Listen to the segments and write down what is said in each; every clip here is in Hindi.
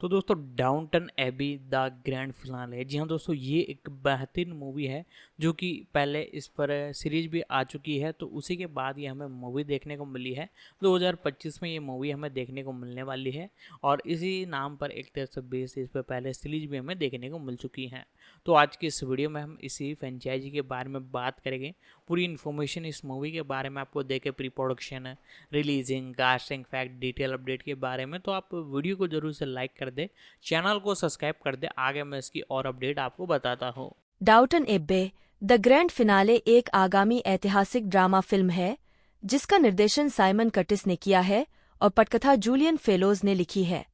तो दोस्तों डाउनटन एबी द ग्रैंड फिनाले है। जी हाँ दोस्तों, ये एक बेहतरीन मूवी है जो कि पहले इस पर सीरीज भी आ चुकी है, तो उसी के बाद ये हमें मूवी देखने को मिली है। 2025 में ये मूवी हमें देखने को मिलने वाली है और इसी नाम पर एक तरह से बेस इस पर पहले सीरीज भी हमें देखने को मिल चुकी है। तो आज की इस वीडियो में हम इसी फ्रेंचाइजी के बारे में बात करेंगे। पूरी इन्फॉर्मेशन इस मूवी के बारे में आपको देके pre production, releasing, casting, fact, detail update के बारे में। तो आप वीडियो को जरूर से लाइक कर दे, चैनल को सब्सक्राइब कर दे, आगे मैं इसकी और अपडेट आपको बताता हूँ। डाउटन एब्बे द ग्रैंड फिनाले एक आगामी ऐतिहासिक ड्रामा फिल्म है जिसका निर्देशन साइमन कर्टिस ने किया है और पटकथा जूलियन फेलोज ने लिखी है।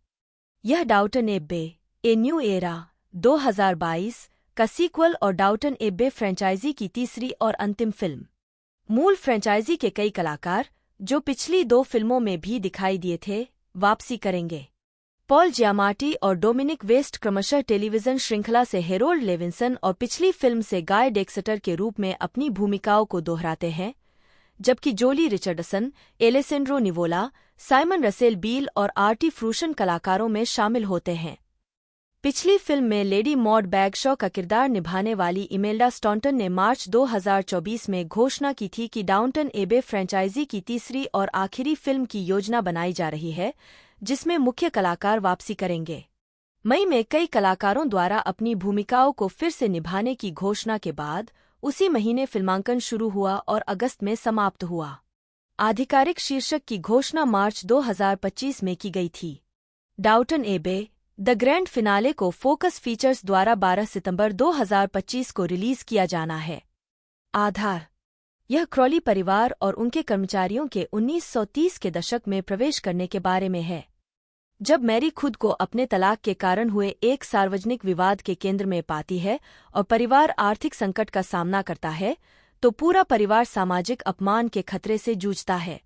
यह डाउटन एब्बे ए न्यू एरा 2022 का सीक्वल और डाउटन एब्बे फ्रेंचाइजी की तीसरी और अंतिम फिल्म। मूल फ्रेंचाइजी के कई कलाकार जो पिछली 2 फिल्मों में भी दिखाई दिए थे वापसी करेंगे। पॉल जियामार्टी और डोमिनिक वेस्ट क्रमशः टेलीविजन श्रृंखला से हेरोल्ड लेविंसन और पिछली फिल्म से गाय डेक्सटर के रूप में अपनी भूमिकाओं को दोहराते हैं, जबकि जोली रिचर्डसन, एलेसेंड्रो निवोला, साइमन रसेल बील और आर्टी फ्रूशन कलाकारों में शामिल होते हैं। पिछली फिल्म में लेडी मॉड बैगशॉ का किरदार निभाने वाली इमेल्डा स्टॉन्टन ने मार्च 2024 में घोषणा की थी कि डाउनटन एबे फ्रेंचाइजी की तीसरी और आखिरी फिल्म की योजना बनाई जा रही है जिसमें मुख्य कलाकार वापसी करेंगे। मई में कई कलाकारों द्वारा अपनी भूमिकाओं को फिर से निभाने की घोषणा के बाद उसी महीने फिल्मांकन शुरू हुआ और अगस्त में समाप्त हुआ। आधिकारिक शीर्षक की घोषणा मार्च 2025 में की गई थी। डाउटन एबे द ग्रैंड फिनाले को फोकस फीचर्स द्वारा 12 सितंबर 2025 को रिलीज किया जाना है। आधार: यह क्रॉली परिवार और उनके कर्मचारियों के 1930 के दशक में प्रवेश करने के बारे में है, जब मैरी खुद को अपने तलाक के कारण हुए एक सार्वजनिक विवाद के केंद्र में पाती है और परिवार आर्थिक संकट का सामना करता है, तो पूरा परिवार सामाजिक अपमान के खतरे से जूझता है।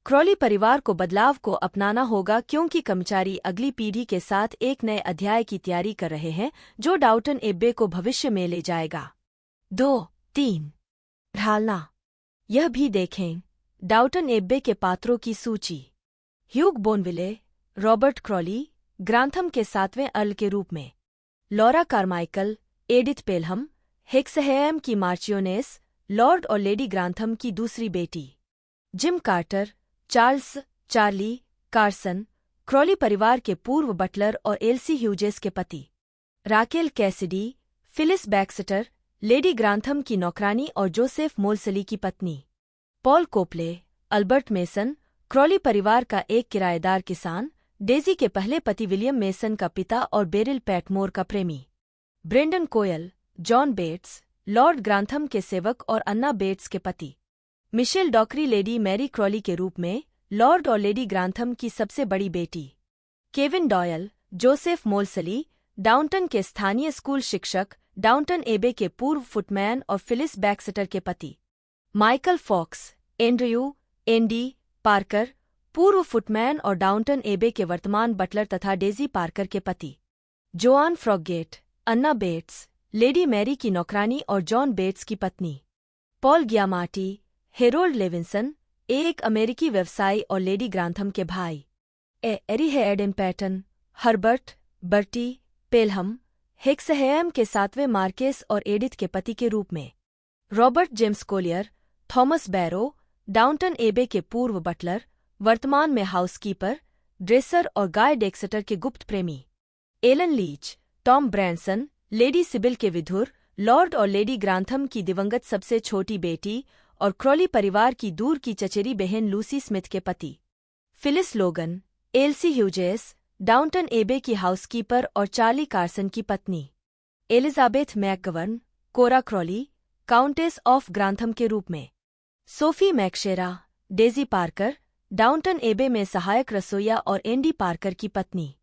क्रॉली परिवार को बदलाव को अपनाना होगा क्योंकि कर्मचारी अगली पीढ़ी के साथ एक नए अध्याय की तैयारी कर रहे हैं जो डाउटन एब्बे को भविष्य में ले जाएगा। 2-3 ढालना: यह भी देखें डाउटन एब्बे के पात्रों की सूची। Hugh Bonneville, Robert Crawley, Grantham के 7वें अर्ल के रूप में। Laura Carmichael, Edith Pelham, Hexham की मार्चियोनेस, लॉर्ड और लेडी ग्रांथम की दूसरी बेटी। Jim Carter, Charles Charlie Carson, Crawley परिवार के पूर्व बटलर और एल्सी ह्यूजेस के पति। Raquel Cassidy, Phyllis Baxter, lady Grantham की नौकरानी और जोसेफ मोलसली की पत्नी। Paul Copley, Albert Mason, Crawley परिवार का एक किराएदार किसान, डेजी के पहले पति विलियम मेसन का पिता और बेरिल पैटमोर का प्रेमी। ब्रेंडन कोयल, जॉन बेट्स, लॉर्ड ग्रांथम के सेवक और अन्ना बेट्स के पति। मिशेल डॉकरी, लेडी मैरी क्रॉली के रूप में लॉर्ड और लेडी ग्रांथम की सबसे बड़ी बेटी। केविन डॉयल, जोसेफ मोलसली, डाउनटन के स्थानीय स्कूल शिक्षक, डाउनटन एबे के पूर्व फुटमैन और फिलिस बैक्सटर के पति। Michael Fox, Andrew Andy Parker, पूर्व फुटमैन और डाउनटन एबे के वर्तमान बटलर तथा डेजी पार्कर के पति। जोआन फ्रॉगगेट, अन्ना बेट्स, लेडी मैरी की नौकरानी और जॉन बेट्स की पत्नी। पॉल गियामार्टी, हेरोल्ड लेविंसन, एक अमेरिकी व्यवसायी और लेडी ग्रांथम के भाई। एरिहे Adam pattern, Herbert Bertie Pelham, हेक्सहेम के 7वें मार्केस और एडिथ के पति के रूप में। रॉबर्ट जेम्स कोलियर, थॉमस बैरो, डाउनटन एबे के पूर्व बटलर, वर्तमान में हाउसकीपर, ड्रेसर और गाय डेक्सटर के गुप्त प्रेमी। Allen Leech, Tom Branson, lady Sybil के विधुर, लॉर्ड और लेडी ग्रांथम की दिवंगत सबसे छोटी बेटी और क्रॉली परिवार की दूर की चचेरी बहन लूसी स्मिथ के पति। फिलिस लोगन, एल्सी ह्यूजेस, डाउनटन एबे की हाउसकीपर और चार्ली कार्सन की पत्नी। Elizabeth McGovern, Cora Crawley, countess of Grantham के रूप में। Sophie McShera, Daisy Parker, Downton Abbey में सहायक रसोइया और एंडी पार्कर की पत्नी।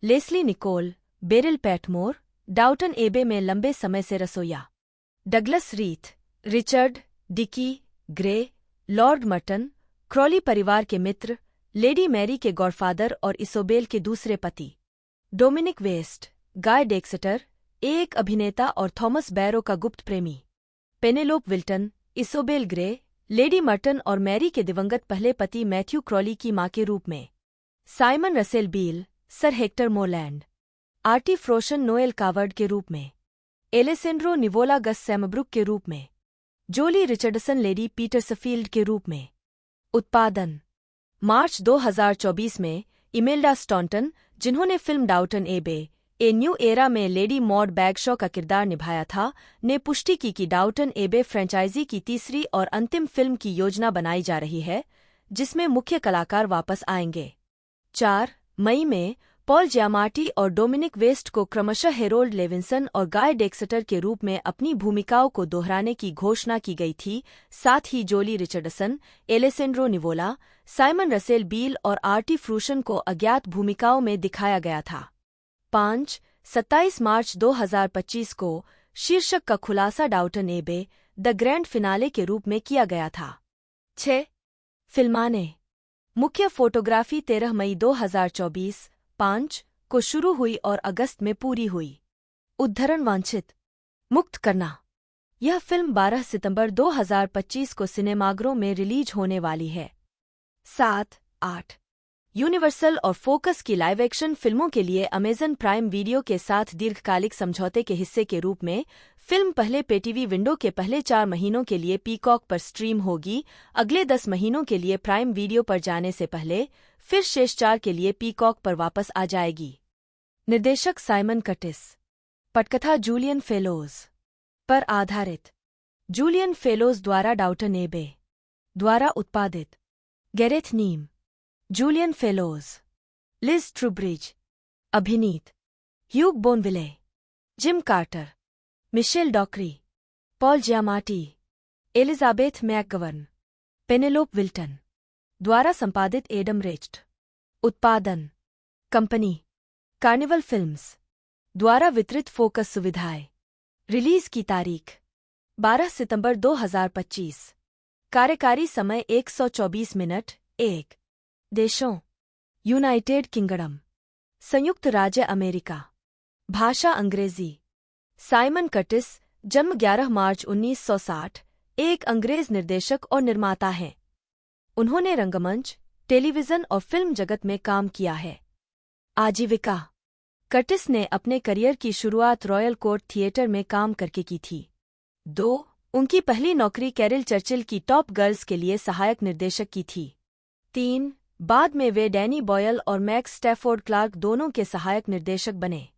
Lesley Nicol, Beryl Patmore, Downton Abbey में लंबे समय से रसोइया। Douglas Reith, Richard Dickie Grey, lord Merton, Crawley परिवार के मित्र, लेडी मैरी के गॉडफादर और इሶबेल के दूसरे पति। डोमिनिक वेस्ट, गाय डेक्सटर, एक अभिनेता और थॉमस बैरो का गुप्त प्रेमी। Penelope Wilton, Isobel Grey, Lady Merton और मैरी के दिवंगत पहले पति मैथ्यू क्रॉली की मां के रूप में। Simon Russell Beale, sir Hector Moreland, Arty Froushan Noel Coward के रूप में, एलेसेंड्रो निवोला गस सैमब्रुक के रूप में, जोली रिचर्डसन लेडी पीटरसफील्ड के रूप में। उत्पादन मार्च 2024 में इमेल्डा स्टॉन्टन, जिन्होंने फिल्म डाउटन एबे ए न्यू एरा में लेडी मॉड बैगशॉ का किरदार निभाया था, ने पुष्टि की कि डाउटन एबे फ्रेंचाइजी की तीसरी और अंतिम फिल्म की योजना बनाई जा रही है, जिसमें मुख्य कलाकार वापस आएंगे। 4 मई में पॉल जियामार्टी और डोमिनिक वेस्ट को क्रमशः हेरोल्ड लेविंसन और गाय डेक्सटर के रूप में अपनी भूमिकाओं को दोहराने की घोषणा की गई थी। साथ ही जोली रिचर्डसन, एलेसेंड्रो निवोला, साइमन रसेल बील और आर्टी फ्रूशन को अज्ञात भूमिकाओं में दिखाया गया था। 27 मार्च 2025 को शीर्षक का खुलासा डाउटन एबे द ग्रैंड फिनाले के रूप में किया गया था। 6 फिल्माने मुख्य फोटोग्राफी 13 मई 2024 5 को शुरू हुई और अगस्त में पूरी हुई। उद्धरण वांछित मुक्त करना। यह फिल्म 12 सितंबर 2025 को सिनेमाघरों में रिलीज होने वाली है। 7-8 यूनिवर्सल और फोकस की लाइव एक्शन फिल्मों के लिए अमेजन प्राइम वीडियो के साथ दीर्घकालिक समझौते के हिस्से के रूप में फिल्म पहले पेटीवी विंडो के पहले 4 महीनों के लिए पीकॉक पर स्ट्रीम होगी, अगले 10 महीनों के लिए प्राइम वीडियो पर जाने से पहले फिर शेष 4 के लिए पीकॉक पर वापस आ जाएगी। निर्देशक साइमन कर्टिस, पटकथा जूलियन फेलोज पर आधारित। जूलियन फेलोज द्वारा डाउटन एबे द्वारा उत्पादित। Gareth Neame, Julian Fellowes, Liz Trubridge, अभिनीत Hugh Bonneville, Jim Carter, Michelle Dockery, Paul Giamatti, Elizabeth McGovern, Penelope Wilton द्वारा संपादित। Adam Recht. उत्पादन कंपनी कार्निवल फिल्म्स द्वारा वितरित। फोकस सुविधाएं। रिलीज की तारीख 12 सितंबर 2025। कार्यकारी समय 124 मिनट। 1 देशों यूनाइटेड किंगडम, संयुक्त राज्य अमेरिका। भाषा अंग्रेजी। साइमन कर्टिस, जन्म 11 मार्च 1960, एक अंग्रेज निर्देशक और निर्माता हैं। उन्होंने रंगमंच, टेलीविजन और फिल्म जगत में काम किया है। आजीविका। कर्टिस ने अपने करियर की शुरुआत रॉयल कोर्ट थिएटर में काम करके की थी। 2 उनकी पहली नौकरी कैरिल चर्चिल की टॉप गर्ल्स के लिए सहायक निर्देशक की थी। 3 बाद में वे डैनी बॉयल और मैक्स स्टैफोर्ड क्लार्क दोनों के सहायक निर्देशक बने।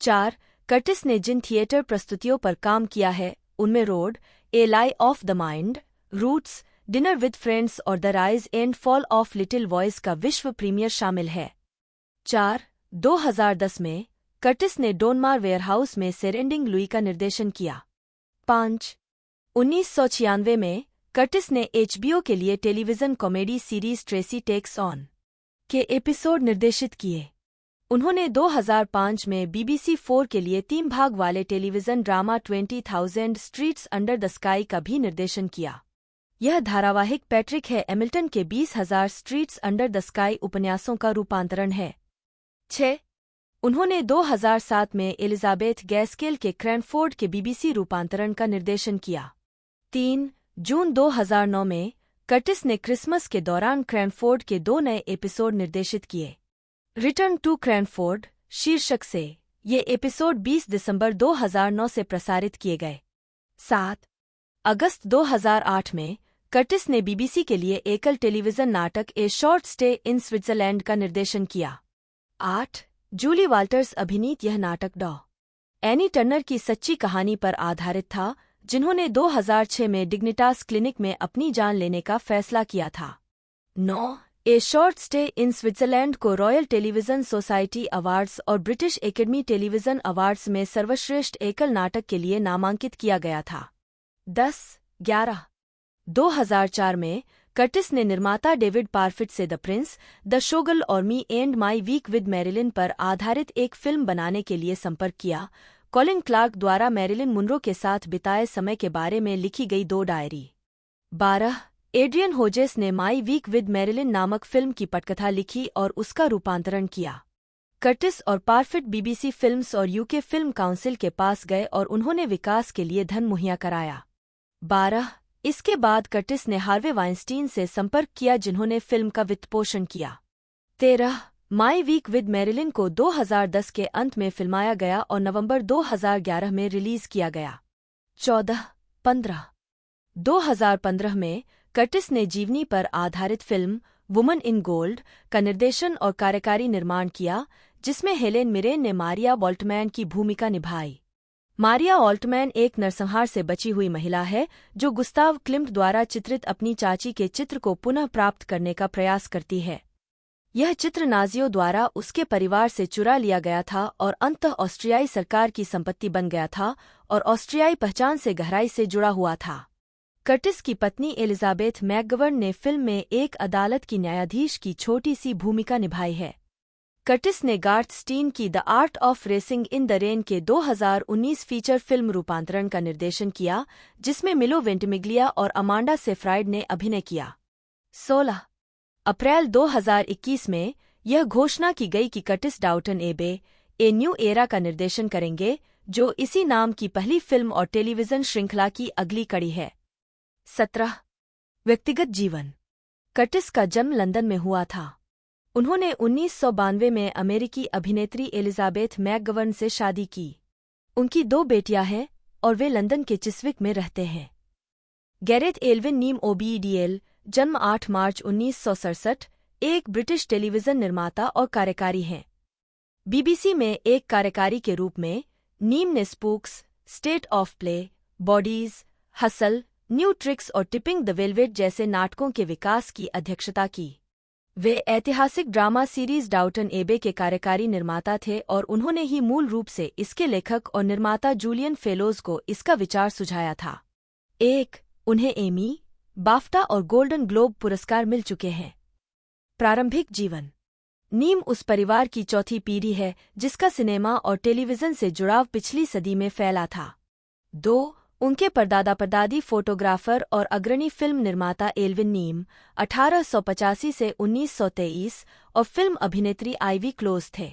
4 कर्टिस ने जिन थिएटर प्रस्तुतियों पर काम किया है उनमें road, a lie of the mind, roots, dinner with friends और the rise and fall of little voice का विश्व प्रीमियर शामिल है। 4 2010 में कर्टिस ने डोनमार वेयरहाउस में सेरेंडिंग लुई का निर्देशन किया। 5 1996 में कर्टिस ने HBO के लिए television comedy series Tracey Takes On के एपिसोड निर्देशित किए। उन्होंने 2005 में BBC 4 के लिए 3 भाग वाले television drama 20,000 streets under the sky का भी निर्देशन किया। यह धारावाहिक पैट्रिक है एमिल्टन के 20,000 स्ट्रीट्स अंडर द स्काई उपन्यासों का रूपांतरण है। 6 उन्होंने 2007 में एलिजाबेथ गैस्केल के क्रैनफोर्ड के BBC रूपांतरण का निर्देशन किया। 3 जून 2009 में कर्टिस ने क्रिसमस के दौरान क्रैनफोर्ड के 2 नए एपिसोड निर्देशित किए। रिटर्न टू क्रैनफोर्ड शीर्षक से ये एपिसोड 20 दिसंबर 2009 से प्रसारित किए गए। 7 अगस्त 2008 में कर्टिस ने BBC के लिए एकल टेलीविजन नाटक ए शॉर्ट स्टे इन स्विट्जरलैंड का निर्देशन किया। 8 जूली वाल्टर्स अभिनीत यह नाटक डॉ. एनी टर्नर की सच्ची कहानी पर आधारित था, जिन्होंने 2006 में डिग्निटास क्लिनिक में अपनी जान लेने का फैसला किया था। 9 ए शॉर्ट स्टे इन स्विट्जरलैंड को रॉयल टेलीविजन सोसाइटी अवार्ड्स और ब्रिटिश एकेडमी टेलीविजन अवार्ड्स में सर्वश्रेष्ठ एकल नाटक के लिए नामांकित किया गया था। 10/11 2004 में कर्टिस ने निर्माता डेविड पारफिट से द प्रिंस, द शोगल और me and my week with Marilyn पर आधारित एक फिल्म बनाने के लिए संपर्क किया। कॉलिन क्लार्क द्वारा मैरिलिन मुनरो के साथ बिताए समय के बारे में लिखी गई 2 डायरी। 12 एड्रियन होजेस ने माई वीक विद मैरिलिन नामक फिल्म की पटकथा लिखी और उसका रूपांतरण किया। कर्टिस और पारफिट BBC फिल्म्स और UK फिल्म काउंसिल के पास गए और उन्होंने विकास के लिए धन मुहैया कराया। 12 इसके बाद कर्टिस ने हार्वे वाइंस्टीन से संपर्क किया, जिन्होंने फिल्म का वित्तपोषण किया। 13 माई वीक विद मैरिलिन को 2010 के अंत में फिल्माया गया और नवंबर 2011 में रिलीज किया गया। 14-15 2015 में कर्टिस ने जीवनी पर आधारित फिल्म वुमन इन गोल्ड का निर्देशन और कार्यकारी निर्माण किया, जिसमें हेलेन मिरेन ने मारिया ऑल्टमैन की भूमिका निभाई। मारिया ऑल्टमैन एक नरसंहार से बची हुई महिला है जो गुस्ताव क्लिम्ट द्वारा चित्रित अपनी चाची के चित्र को पुनः प्राप्त करने का प्रयास करती है। यह चित्र नाजियों द्वारा उसके परिवार से चुरा लिया गया था और अंततः ऑस्ट्रियाई सरकार की संपत्ति बन गया था और ऑस्ट्रियाई पहचान से गहराई से जुड़ा हुआ था। कर्टिस की पत्नी एलिजाबेथ मैकगवर्न ने फिल्म में एक अदालत की न्यायाधीश की छोटी सी भूमिका निभाई है। कर्टिस ने गार्थ स्टीन की the art of racing in the rain के 2019 फीचर फिल्म रूपांतरण का निर्देशन किया, जिसमें मिलो वेंटिमिग्लिया और अमांडा सेफ्राइड ने अभिनय किया। 16 अप्रैल 2021 में यह घोषणा की गई कि कर्टिस डाउटन एबे ए न्यू एरा का निर्देशन करेंगे, जो इसी नाम की पहली फिल्म और टेलीविजन श्रृंखला की अगली कड़ी है। 17 व्यक्तिगत जीवन। कर्टिस का जन्म लंदन में हुआ था। उन्होंने 1992 में अमेरिकी अभिनेत्री एलिजाबेथ मैकगवर्न से शादी की। उनकी 2 बेटियां हैं और वे लंदन के चिस्विक में रहते हैं। गैरेथ एल्विन नीम ओबीडीएल, जन्म 8 मार्च 1967, एक ब्रिटिश टेलीविजन निर्माता और कार्यकारी हैं। बीबीसी में एक कार्यकारी के रूप में नीम ने spooks, state of play, bodies, hustle, new tricks और टिपिंग द वेलवेट जैसे नाटकों के विकास की अध्यक्षता की। वे ऐतिहासिक ड्रामा सीरीज डाउटन एबे के कार्यकारी निर्माता थे और उन्होंने ही मूल रूप से इसके लेखक और निर्माता जूलियन फेलोज को इसका विचार सुझाया था। उन्हें एमी, बाफ्टा और गोल्डन ग्लोब पुरस्कार मिल चुके हैं। प्रारंभिक जीवन। नीम उस परिवार की चौथी पीढ़ी है जिसका सिनेमा और टेलीविजन से जुड़ाव पिछली सदी में फैला था। 2 उनके परदादा परदादी फोटोग्राफर और अग्रणी फिल्म निर्माता एल्विन नीम 1885 से 1923 और फिल्म अभिनेत्री आइवी क्लोज थे।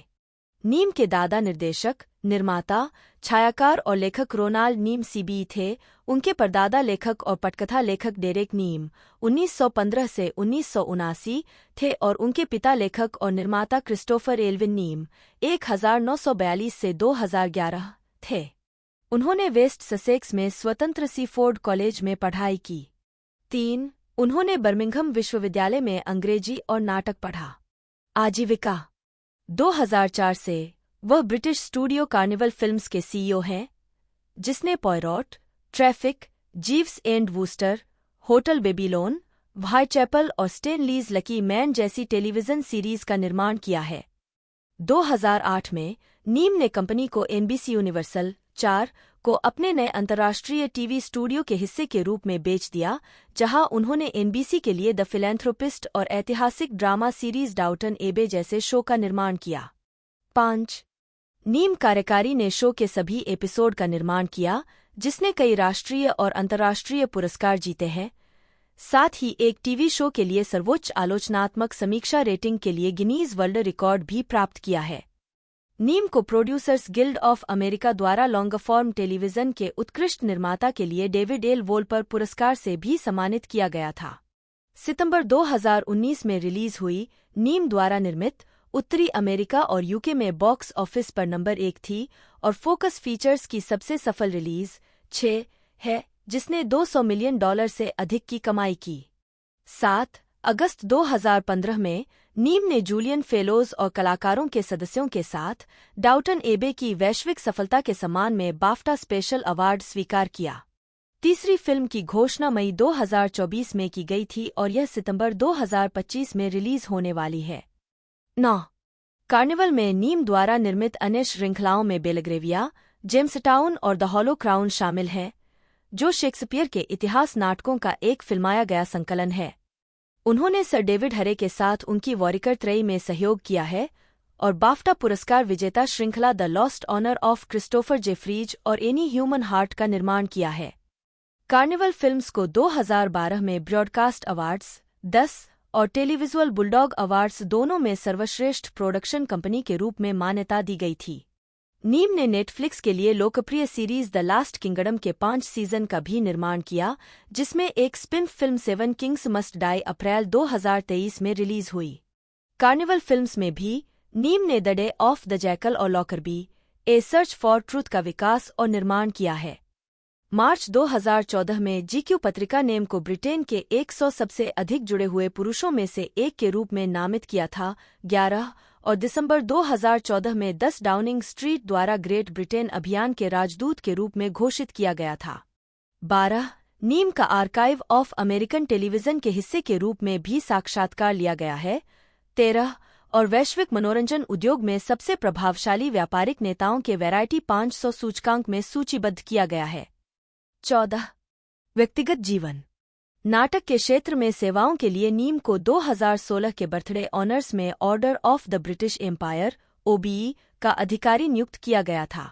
नीम के दादा निर्देशक, निर्माता, छायाकार और लेखक रोनाल्ड नीम सीबी थे। उनके परदादा लेखक और पटकथा लेखक डेरेक नीम 1915 से 1979 थे और उनके पिता लेखक और निर्माता क्रिस्टोफर एल्विन नीम 1942 से 2011 थे। उन्होंने वेस्ट ससेक्स में स्वतंत्र सीफोर्ड कॉलेज में पढ़ाई की। 3 उन्होंने बर्मिंघम विश्वविद्यालय में अंग्रेजी और नाटक पढ़ा। आजीविका। 2004 से वह ब्रिटिश स्टूडियो कार्निवल फिल्म्स के सीईओ हैं, जिसने Poirot, traffic, Jeeves and Wooster, hotel Babylon, Whitechapel और स्टेनलीज लकी मैन जैसी टेलीविजन सीरीज का निर्माण किया है। 2008 में नीम ने कंपनी को एनबीसी यूनिवर्सल 4 को अपने नए अंतर्राष्ट्रीय टीवी स्टूडियो के हिस्से के रूप में बेच दिया, जहां उन्होंने एनबीसी के लिए द फिलैंथ्रोपिस्ट और ऐतिहासिक ड्रामा सीरीज डाउटन एबे जैसे शो का निर्माण किया। 5 नीम कार्यकारी ने शो के सभी एपिसोड का निर्माण किया, जिसने कई राष्ट्रीय और अंतर्राष्ट्रीय पुरस्कार जीते हैं। साथ ही एक टीवी शो के लिए सर्वोच्च आलोचनात्मक समीक्षा रेटिंग के लिए गिनीज वर्ल्ड रिकॉर्ड भी प्राप्त किया है। नीम को प्रोड्यूसर्स गिल्ड ऑफ अमेरिका द्वारा लॉन्ग फॉर्म टेलीविजन के उत्कृष्ट निर्माता के लिए डेविड एल वोल्पर पुरस्कार से भी सम्मानित किया गया था। सितंबर 2019 में रिलीज हुई नीम द्वारा निर्मित उत्तरी अमेरिका और यूके में बॉक्स ऑफिस पर नंबर 1 थी और फोकस फीचर्स की सबसे सफल रिलीज 6 है, जिसने $200 मिलियन से अधिक की कमाई की। 7 अगस्त 2015 में नीम ने जूलियन फेलोज और कलाकारों के सदस्यों के साथ डाउटन एबे की वैश्विक सफलता के सम्मान में बाफ्टा स्पेशल अवार्ड स्वीकार किया। तीसरी फिल्म की घोषणा मई 2024 में की गई थी और यह सितंबर 2025 में रिलीज होने वाली है। 9 कार्निवल में नीम द्वारा निर्मित अन्य श्रृंखलाओं में बेलग्रेविया, जेम्सटाउन और द हॉलो क्राउन शामिल हैं, जो शेक्सपियर के इतिहास नाटकों का एक फिल्माया गया संकलन है। उन्होंने सर डेविड हरे के साथ उनकी वॉरिकर त्रयी में सहयोग किया है और बाफ्टा पुरस्कार विजेता श्रृंखला the lost honour of Christopher Jeffries और एनी ह्यूमन हार्ट का निर्माण किया है। कार्निवल फिल्म्स को 2012 में ब्रॉडकास्ट अवार्ड्स 10 और टेलीविजुअल बुलडॉग अवार्ड्स दोनों में सर्वश्रेष्ठ प्रोडक्शन कंपनी के रूप में मान्यता दी गई थी। नीम ने नेटफ्लिक्स के लिए लोकप्रिय सीरीज द लास्ट किंगडम के 5 सीजन का भी निर्माण किया, जिसमें एक spin film 7 kings must die April 2023 में रिलीज हुई। कार्निवल फिल्म्स में भी नीम ने the day of the jackal और Lockerbie a search for truth का विकास और निर्माण किया है। मार्च 2014 में जीक्यू पत्रिका नेम को ब्रिटेन के 100 सबसे अधिक जुड़े हुए पुरुषों में से एक के रूप में नामित किया था। 11 और दिसंबर 2014 में 10 डाउनिंग स्ट्रीट द्वारा ग्रेट ब्रिटेन अभियान के राजदूत के रूप में घोषित किया गया था। 12 नीम का आर्काइव ऑफ अमेरिकन टेलीविजन के हिस्से के रूप में भी साक्षात्कार लिया गया है। 13 और वैश्विक मनोरंजन उद्योग में सबसे प्रभावशाली व्यापारिक नेताओं के वैरायटी 500 सूचकांक में सूचीबद्ध किया गया है। 14 व्यक्तिगत जीवन। नाटक के क्षेत्र में सेवाओं के लिए नीम को 2016 के बर्थडे ऑनर्स में order of the British Empire (OBE) का अधिकारी नियुक्त किया गया था।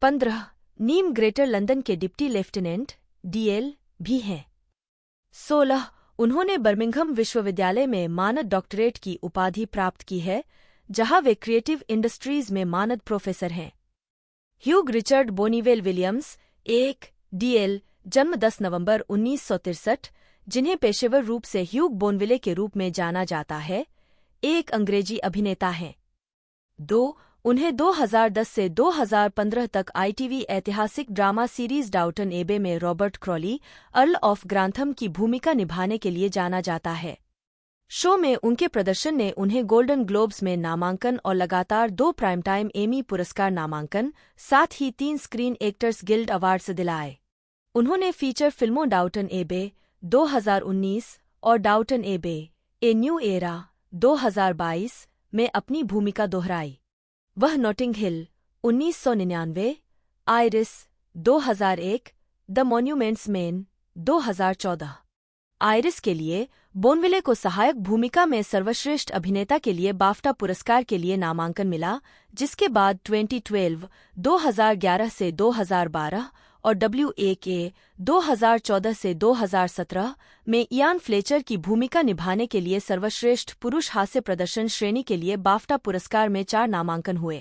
15 नीम ग्रेटर लंदन के डिप्टी लेफ्टिनेंट (DL) भी हैं। 16 उन्होंने बर्मिंघम विश्वविद्यालय में मानद डॉक्टरेट की उपाधि प्राप्त की है, जहां वे क्रिएटिव इंडस्ट्रीज में मानद प्रोफेसर हैं। ह्यूग रिचर्ड बोनीवेल विलियम्स 1 DL जन्म 10 नवंबर 1963, जिन्हें पेशेवर रूप से ह्यूग बोनविले के रूप में जाना जाता है, एक अंग्रेजी अभिनेता हैं। 2 उन्हें 2010 से 2015 तक ITV ऐतिहासिक ड्रामा सीरीज डाउटन एबे में Robert Crawley, earl of Grantham की भूमिका निभाने के लिए जाना जाता है। शो में उनके प्रदर्शन ने उन्हें गोल्डन ग्लोब्स में नामांकन और लगातार 2 प्राइमटाइम एमी पुरस्कार नामांकन, साथ ही 3 स्क्रीन एक्टर्स गिल्ड अवार्ड्स दिलाए। उन्होंने फीचर फिल्मों डाउटन एबे 2019 और डाउटन एबे ए न्यू एरा 2022 में अपनी भूमिका दोहराई। वह Notting Hill 1999, iris 2001, the monuments main 2014। Iris के लिए बोनविले को सहायक भूमिका में सर्वश्रेष्ठ अभिनेता के लिए बाफ्टा पुरस्कार के लिए नामांकन मिला, जिसके बाद 2012, 2011 से 2012 और WAK 2014 से 2017 में इयान फ्लेचर की भूमिका निभाने के लिए सर्वश्रेष्ठ पुरुष हास्य प्रदर्शन श्रेणी के लिए बाफ्टा पुरस्कार में 4 नामांकन हुए।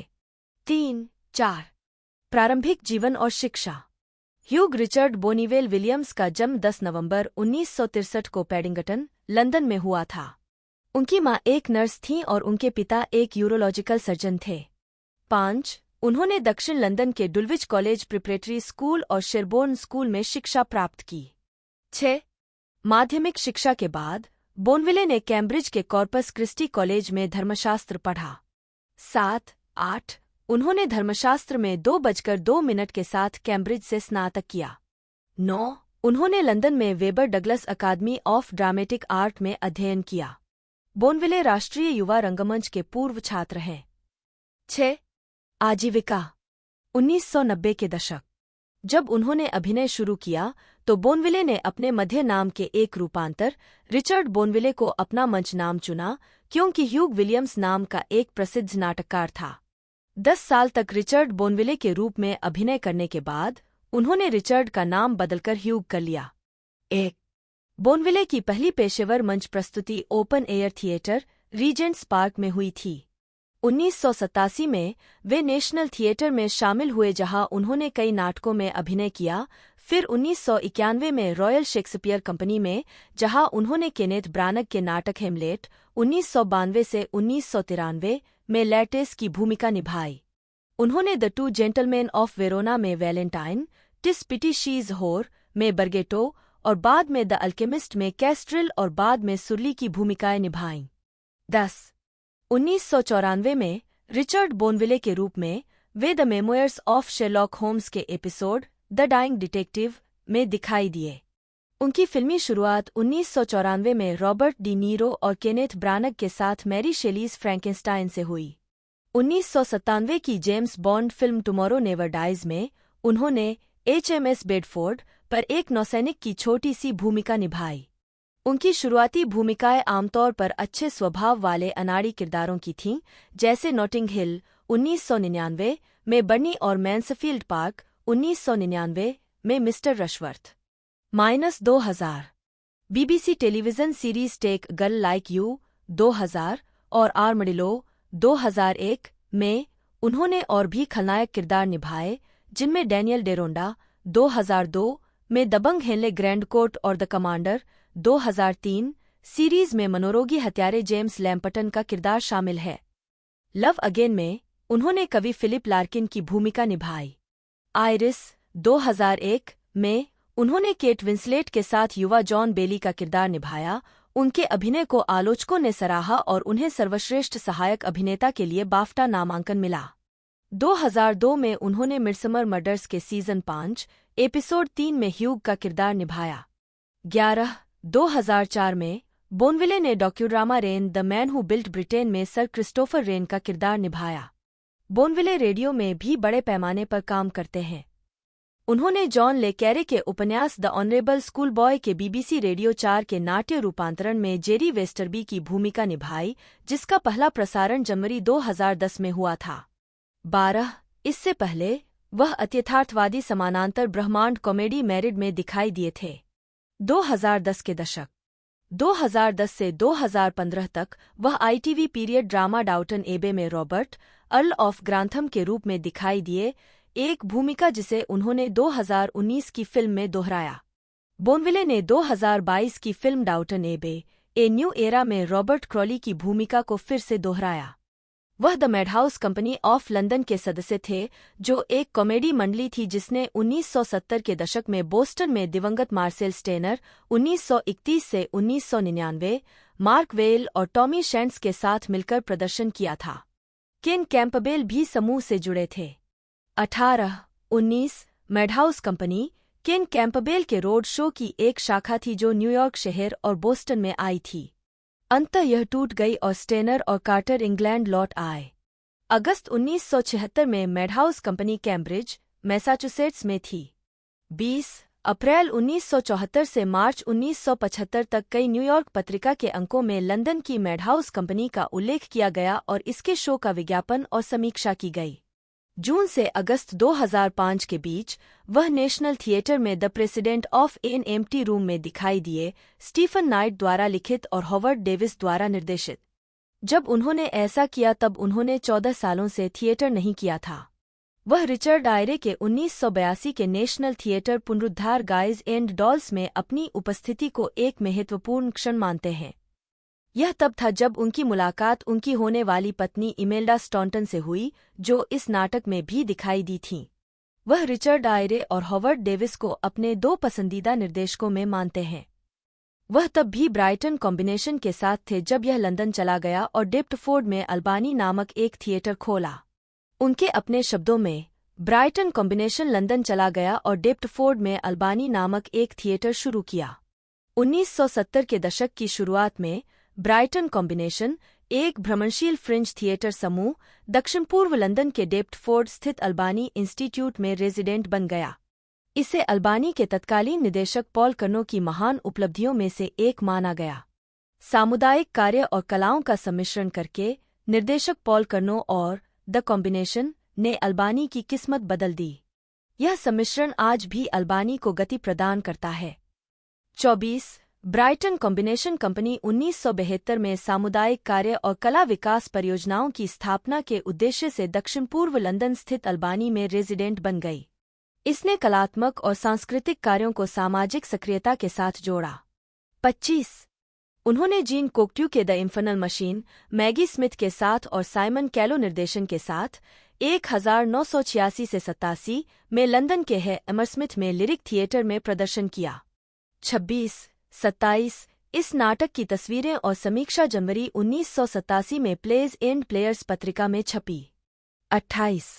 3-4 प्रारंभिक जीवन और शिक्षा। ह्यूग रिचर्ड बोनीवेल विलियम्स का जन्म 10 नवंबर 1963 को पैडिंगटन, लंदन में हुआ था। उनकी मां एक नर्स थीं और उनके पिता एक यूरोलॉजिकल सर्जन थे। 5 उन्होंने दक्षिण लंदन के डुल्विच कॉलेज प्रिपरेटरी स्कूल और शेरबोर्न स्कूल में शिक्षा प्राप्त की। 6 माध्यमिक शिक्षा के बाद बोनविले ने कैम्ब्रिज के कॉर्पस क्रिस्टी कॉलेज में धर्मशास्त्र पढ़ा। 7-8 उन्होंने धर्मशास्त्र में 2:02 के साथ कैम्ब्रिज से स्नातक किया। 9 उन्होंने लंदन में Webber Douglas academy of dramatic art में अध्ययन किया। बोनविले राष्ट्रीय युवा रंगमंच के पूर्व छात्र हैं। 6 आजीविका। 1990 के दशक। जब उन्होंने अभिनय शुरू किया तो बोनविले ने अपने मध्य नाम के एक रूपांतर रिचर्ड बोनविले को अपना मंच नाम चुना, क्योंकि ह्यूग विलियम्स नाम का एक प्रसिद्ध नाटककार था। 10 साल तक रिचर्ड बोनविले के रूप में अभिनय करने के बाद उन्होंने रिचर्ड का नाम बदलकर ह्यूग कर लिया। 1 बोनविले की पहली पेशेवर मंच प्रस्तुति open air theatre Regents park में हुई थी। 1987 में वे नेशनल थिएटर में शामिल हुए, जहां उन्होंने कई नाटकों में अभिनय किया। फिर 1991 में रॉयल शेक्सपियर कंपनी में, जहां उन्होंने केनेथ ब्रानग के नाटक हेमलेट 1992 से 1993 में लैटेस की भूमिका निभाई। उन्होंने द 2 जेंटलमैन ऑफ वेरोना में वैलेंटाइन, टिस पिटी शीज होर में बर्गेटो और बाद में द अल्केमिस्ट में कैस्ट्रिल और बाद में सुरली की भूमिकाएं निभाईं। 10 1994 में रिचर्ड बोनविले के रूप में वे the memoirs of Sherlock Holmes के एपिसोड द डाइंग डिटेक्टिव में दिखाई दिए। उनकी फिल्मी शुरुआत 1994 में रॉबर्ट डी नीरो और केनेथ ब्रानग के साथ मैरी शेलीज फ्रैंकेनस्टाइन से हुई। 1997 की James Bond film Tomorrow Never Dies में उन्होंने HMS बेडफोर्ड पर एक नौसैनिक की छोटी सी भूमिका निभाई। उनकी शुरुआती भूमिकाएं आमतौर पर अच्छे स्वभाव वाले अनाड़ी किरदारों की थीं, जैसे नॉटिंग हिल 1999 में बर्नी और मैंसफील्ड पार्क 1999 में mister Rushworth. -2000 BBC television series take girl like you 2000 और आर्मडिलो 2001 में उन्होंने और भी खलनायक किरदार निभाए, जिनमें डैनियल डेरोंडा 2002 में दबंग हेनले ग्रैंडकोट और द कमांडर 2003 सीरीज में मनोरोगी हत्यारे जेम्स लैम्पटन का किरदार शामिल है। लव अगेन में उन्होंने कवि फिलिप लार्किन की भूमिका निभाई। आइरिस 2001 में उन्होंने केट विंसलेट के साथ युवा जॉन बेली का किरदार निभाया। उनके अभिनय को आलोचकों ने सराहा और उन्हें सर्वश्रेष्ठ सहायक अभिनेता के लिए बाफ्टा नामांकन मिला। 2002 में उन्होंने मिडसमर मर्डर्स के सीजन 5 एपिसोड 3 में ह्यूग का किरदार निभाया। 2004 में बोनविले ने docudrama Wren the man who built Britain में सर क्रिस्टोफर रेन का किरदार निभाया। बोनविले रेडियो में भी बड़े पैमाने पर काम करते हैं। उन्होंने जॉन ले कैरे के उपन्यास द ऑनरेबल स्कूल बॉय के BBC रेडियो 4 के नाट्य रूपांतरण में जेरी वेस्टरबी की भूमिका निभाई, जिसका पहला प्रसारण जनवरी 2010 में हुआ था। 12 इससे पहले वह अत्यथार्थवादी समानांतर ब्रह्मांड कॉमेडी मैरिड में दिखाई दिए थे। 2010 के दशक 2010 से 2015 तक वह ITV पीरियड ड्रामा डाउटन एबे में रॉबर्ट अर्ल ऑफ ग्रांथम के रूप में दिखाई दिए, एक भूमिका जिसे उन्होंने 2019 की फिल्म में दोहराया। बोनविले ने 2022 की फिल्म डाउटन एबे ए न्यू एरा में रॉबर्ट क्रॉली की भूमिका को फिर से दोहराया। वह द मैडहाउस कंपनी ऑफ लंदन के सदस्य थे, जो एक कॉमेडी मंडली थी जिसने 1970 के दशक में बोस्टन में दिवंगत मार्सेल स्टेनर 1931 से 1999, मार्क वेल और टॉमी शैंट्स के साथ मिलकर प्रदर्शन किया था। केन कैंपबेल भी समूह से जुड़े थे। 18-19 मैडहाउस कंपनी केन कैंपबेल के रोड शो की एक शाखा थी जो न्यूयॉर्क शहर और बोस्टन में आई थी। अंततः यह टूट गई और स्टेनर और कार्टर इंग्लैंड लौट आए। अगस्त 1976 में मैडहाउस कंपनी कैम्ब्रिज, मैसाचुसेट्स में थी। 20 अप्रैल 1974 से मार्च 1975 तक कई न्यूयॉर्क पत्रिका के अंकों में लंदन की मैडहाउस कंपनी का उल्लेख किया गया और इसके शो का विज्ञापन और समीक्षा की गई। जून से अगस्त 2005 के बीच वह नेशनल थिएटर में the president of an empty room में दिखाई दिए, स्टीफन नाइट द्वारा लिखित और हॉवर्ड डेविस द्वारा निर्देशित। जब उन्होंने ऐसा किया तब उन्होंने 14 सालों से थिएटर नहीं किया था। वह रिचर्ड आयरे के 1982 के नेशनल थिएटर पुनरुद्धार गाइज एंड डॉल्स में अपनी उपस्थिति को एक महत्वपूर्ण क्षण मानते हैं। यह तब था जब उनकी मुलाकात उनकी होने वाली पत्नी इमेल्डा स्टॉन्टन से हुई, जो इस नाटक में भी दिखाई दी थीं। वह रिचर्ड आयरे और हॉवर्ड डेविस को अपने 2 पसंदीदा निर्देशकों में मानते हैं। वह तब भी ब्राइटन कॉम्बिनेशन के साथ थे जब यह लंदन चला गया और डेप्टफोर्ड में अल्बानी नामक एक थिएटर खोला। उनके अपने शब्दों में, ब्राइटन कॉम्बिनेशन लंदन चला गया और डेप्टफोर्ड में अल्बानी नामक एक थिएटर शुरू किया। 1970 के दशक की शुरुआत में ब्राइटन कॉम्बिनेशन, एक भ्रमणशील फ्रिंज थिएटर समूह, दक्षिण पूर्व लंदन के डेप्टफोर्ड स्थित अल्बानी इंस्टीट्यूट में रेजिडेंट बन गया। इसे अल्बानी के तत्कालीन निदेशक पॉल कर्नो की महान उपलब्धियों में से एक माना गया। सामुदायिक कार्य और कलाओं का सम्मिश्रण करके निर्देशक पॉल कर्नो और द कॉम्बिनेशन ने अल्बानी की किस्मत बदल दी। यह सम्मिश्रण आज भी अल्बानी को गति प्रदान करता है। 24 ब्राइटन कॉम्बिनेशन कंपनी 1972 में सामुदायिक कार्य और कला विकास परियोजनाओं की स्थापना के उद्देश्य से दक्षिण पूर्व लंदन स्थित अल्बानी में रेजिडेंट बन गई। इसने कलात्मक और सांस्कृतिक कार्यों को सामाजिक सक्रियता के साथ जोड़ा। 25 उन्होंने जीन कोक्ट्यू के the infernal machine, Maggi Smith के साथ और साइमन कैलो निर्देशन के साथ 1986 से 87 में लंदन के है एमरस्मिथ में लिरिक थिएटर में प्रदर्शन किया। 26-27 इस नाटक की तस्वीरें और समीक्षा जनवरी 1987 में प्लेज एंड प्लेयर्स पत्रिका में छपी। 28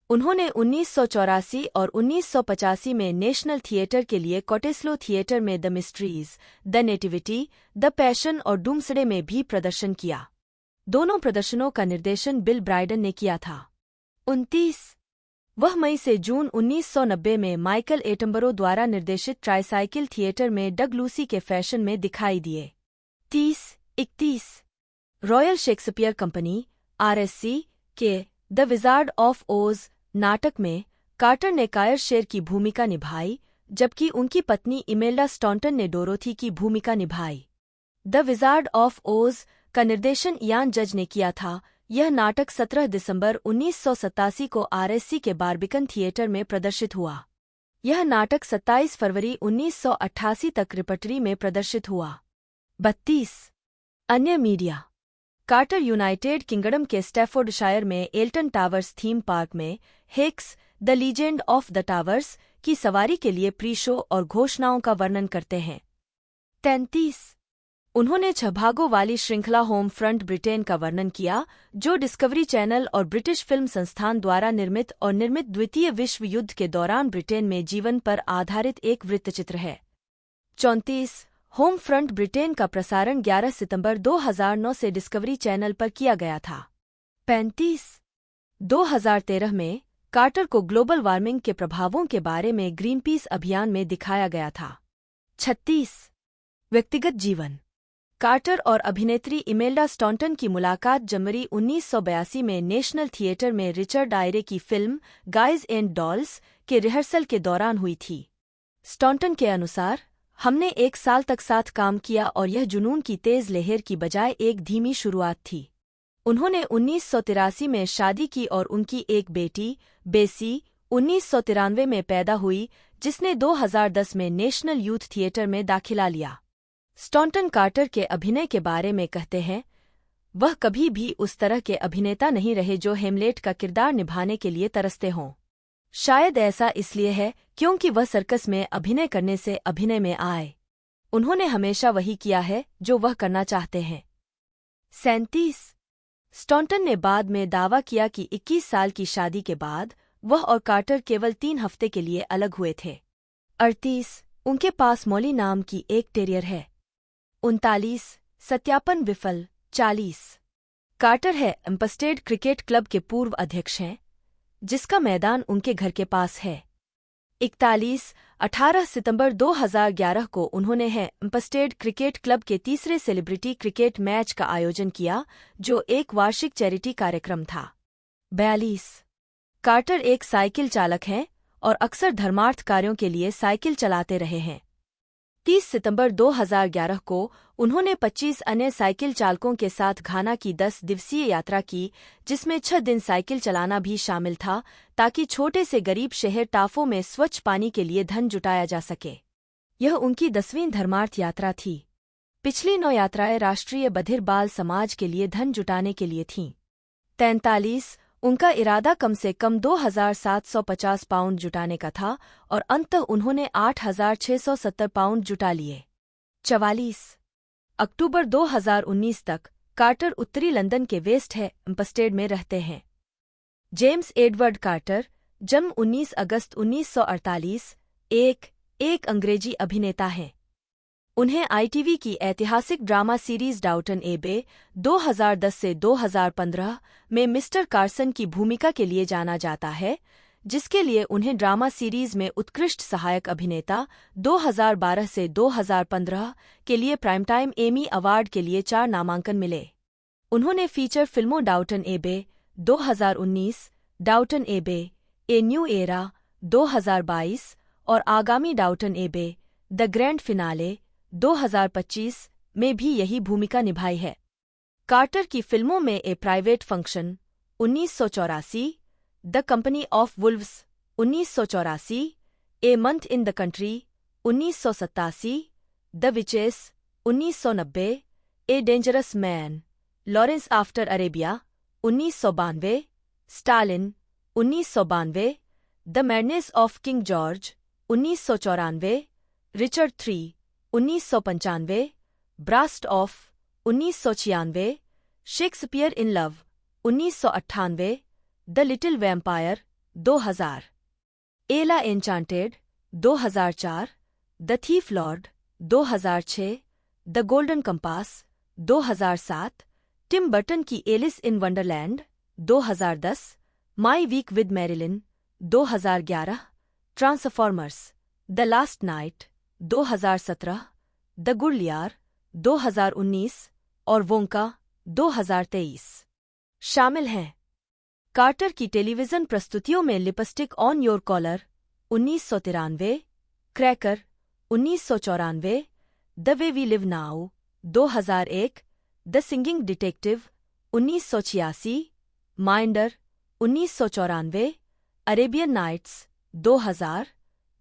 उन्होंने 1984 और 1985 में नेशनल थिएटर के लिए कॉटेस्लो थिएटर में the mysteries, the nativity, the passion और डूम्सडे में भी प्रदर्शन किया। दोनों प्रदर्शनों का निर्देशन बिल ब्राइडन ने किया था। 29 वह मई से जून 1990 में माइकल एटनबरो द्वारा निर्देशित ट्राइसाइकिल थिएटर में डग लूसी के फैशन में दिखाई दिए। 30-31 रॉयल शेक्सपियर कंपनी RSC के द विजार्ड ऑफ ओज नाटक में कार्टर ने कायर शेर की भूमिका निभाई, जबकि उनकी पत्नी इमेल्डा स्टॉन्टन ने डोरोथी की भूमिका निभाई। द विजार्ड ऑफ ओज का निर्देशन इयान जज ने किया था। यह नाटक 17 दिसंबर 1987 को RSC के बार्बिकन थिएटर में प्रदर्शित हुआ। यह नाटक 27 फरवरी 1988 तक रिपर्टरी में प्रदर्शित हुआ। 32 अन्य मीडिया कार्टर यूनाइटेड किंगडम के स्टैफोर्डशायर में एल्टन टावर्स थीम पार्क में hex the legend of the towers की सवारी के लिए प्री शो और घोषणाओं का वर्णन करते हैं। 33 उन्होंने 6 भागों वाली श्रृंखला होम फ्रंट ब्रिटेन का वर्णन किया, जो डिस्कवरी चैनल और ब्रिटिश फिल्म संस्थान द्वारा निर्मित द्वितीय विश्व युद्ध के दौरान ब्रिटेन में जीवन पर आधारित एक वृत्तचित्र है। 34 होम फ्रंट ब्रिटेन का प्रसारण 11 सितंबर 2009 से डिस्कवरी चैनल पर किया गया था। 35 2013 में कार्टर को ग्लोबल वार्मिंग के प्रभावों के बारे में ग्रीनपीस अभियान में दिखाया गया था। 36 व्यक्तिगत जीवन। कार्टर और अभिनेत्री इमेल्डा स्टॉन्टन की मुलाकात जनवरी 1982 में नेशनल थिएटर में रिचर्ड आयरे की फिल्म गाइज एंड डॉल्स के रिहर्सल के दौरान हुई थी। स्टॉन्टन के अनुसार, हमने 1 साल तक साथ काम किया और यह जुनून की तेज लहर की बजाय एक धीमी शुरुआत थी। उन्होंने 1983 में शादी की और उनकी एक बेटी, बेसी, 1993 में पैदा हुई, जिसने 2010 में नेशनल यूथ थिएटर में दाखिला लिया। स्टॉन्टन कार्टर के अभिनय के बारे में कहते हैं, वह कभी भी उस तरह के अभिनेता नहीं रहे जो हेमलेट का किरदार निभाने के लिए तरसते हों। शायद ऐसा इसलिए है क्योंकि वह सर्कस में अभिनय करने से अभिनय में आए। उन्होंने हमेशा वही किया है जो वह करना चाहते हैं। 37 स्टॉन्टन ने बाद में दावा किया कि 21 साल की शादी के बाद वह और कार्टर केवल 3 हफ्ते के लिए अलग हुए थे। 38 उनके पास मॉली नाम की एक टेरियर है। 39 सत्यापन विफल। 40 कार्टर है एम्पस्टेड क्रिकेट क्लब के पूर्व अध्यक्ष हैं, जिसका मैदान उनके घर के पास है। 41 18 सितंबर 2011 को उन्होंने है एम्पस्टेड क्रिकेट क्लब के तीसरे सेलिब्रिटी क्रिकेट मैच का आयोजन किया, जो एक वार्षिक चैरिटी कार्यक्रम था। 42 कार्टर एक साइकिल चालक हैं और अक्सर धर्मार्थ कार्यों के लिए साइकिल चलाते रहे हैं। 30 सितंबर 2011 को उन्होंने 25 अन्य साइकिल चालकों के साथ घाना की 10 दिवसीय यात्रा की, जिसमें 6 दिन साइकिल चलाना भी शामिल था, ताकि छोटे से गरीब शहर टाफो में स्वच्छ पानी के लिए धन जुटाया जा सके। यह उनकी 10वीं धर्मार्थ यात्रा थी। पिछली 9 यात्राएं राष्ट्रीय बधिर बाल समाज के लिए धन जुटाने के लिए थीं। 43 उनका इरादा कम से कम 2,750 पाउंड जुटाने का था और अंततः उन्होंने 8,670 पाउंड जुटा लिए। 44 अक्टूबर 2019 तक कार्टर उत्तरी लंदन के वेस्ट हैम्पस्टेड में रहते हैं। जेम्स एडवर्ड कार्टर, जन्म 19 अगस्त 1948, एक अंग्रेजी अभिनेता हैं। उन्हें आईटीवी की ऐतिहासिक ड्रामा सीरीज डाउटन एबे 2010 से 2015 में मिस्टर कार्सन की भूमिका के लिए जाना जाता है, जिसके लिए उन्हें ड्रामा सीरीज में उत्कृष्ट सहायक अभिनेता 2012 से 2015 के लिए प्राइम टाइम एमी अवार्ड के लिए 4 नामांकन मिले। उन्होंने फीचर फिल्मों डाउटन एबे 2019, डाउटन एबे ए न्यू एरा 2022 और आगामी डाउटन एबे द ग्रैंड फिनाले 2025 में भी यही भूमिका निभाई है। कार्टर की फिल्मों में a private function 1984, the company of wolves 1984, a month in the country 1987, the witches 1990, a dangerous man, Lawrence after Arabia 1992, Stalin 1992, the madness of king George 1994, Richard III 1995, brassed off 1996, Shakespeare in love 1998, the little vampire 2000, Ella Enchanted 2004, the thief lord 2006, the golden compass 2007, Tim Burton की Alice in Wonderland 2010, my week with Marilyn 2011, Transformers the last knight 2017, the good liar 2019 और वोंका 2023 शामिल हैं। कार्टर की टेलीविजन प्रस्तुतियों में lipstick on your collar 1993, cracker 1994, the way we live now 2001, the singing detective 1986, minder 1994, Arabian nights 2000,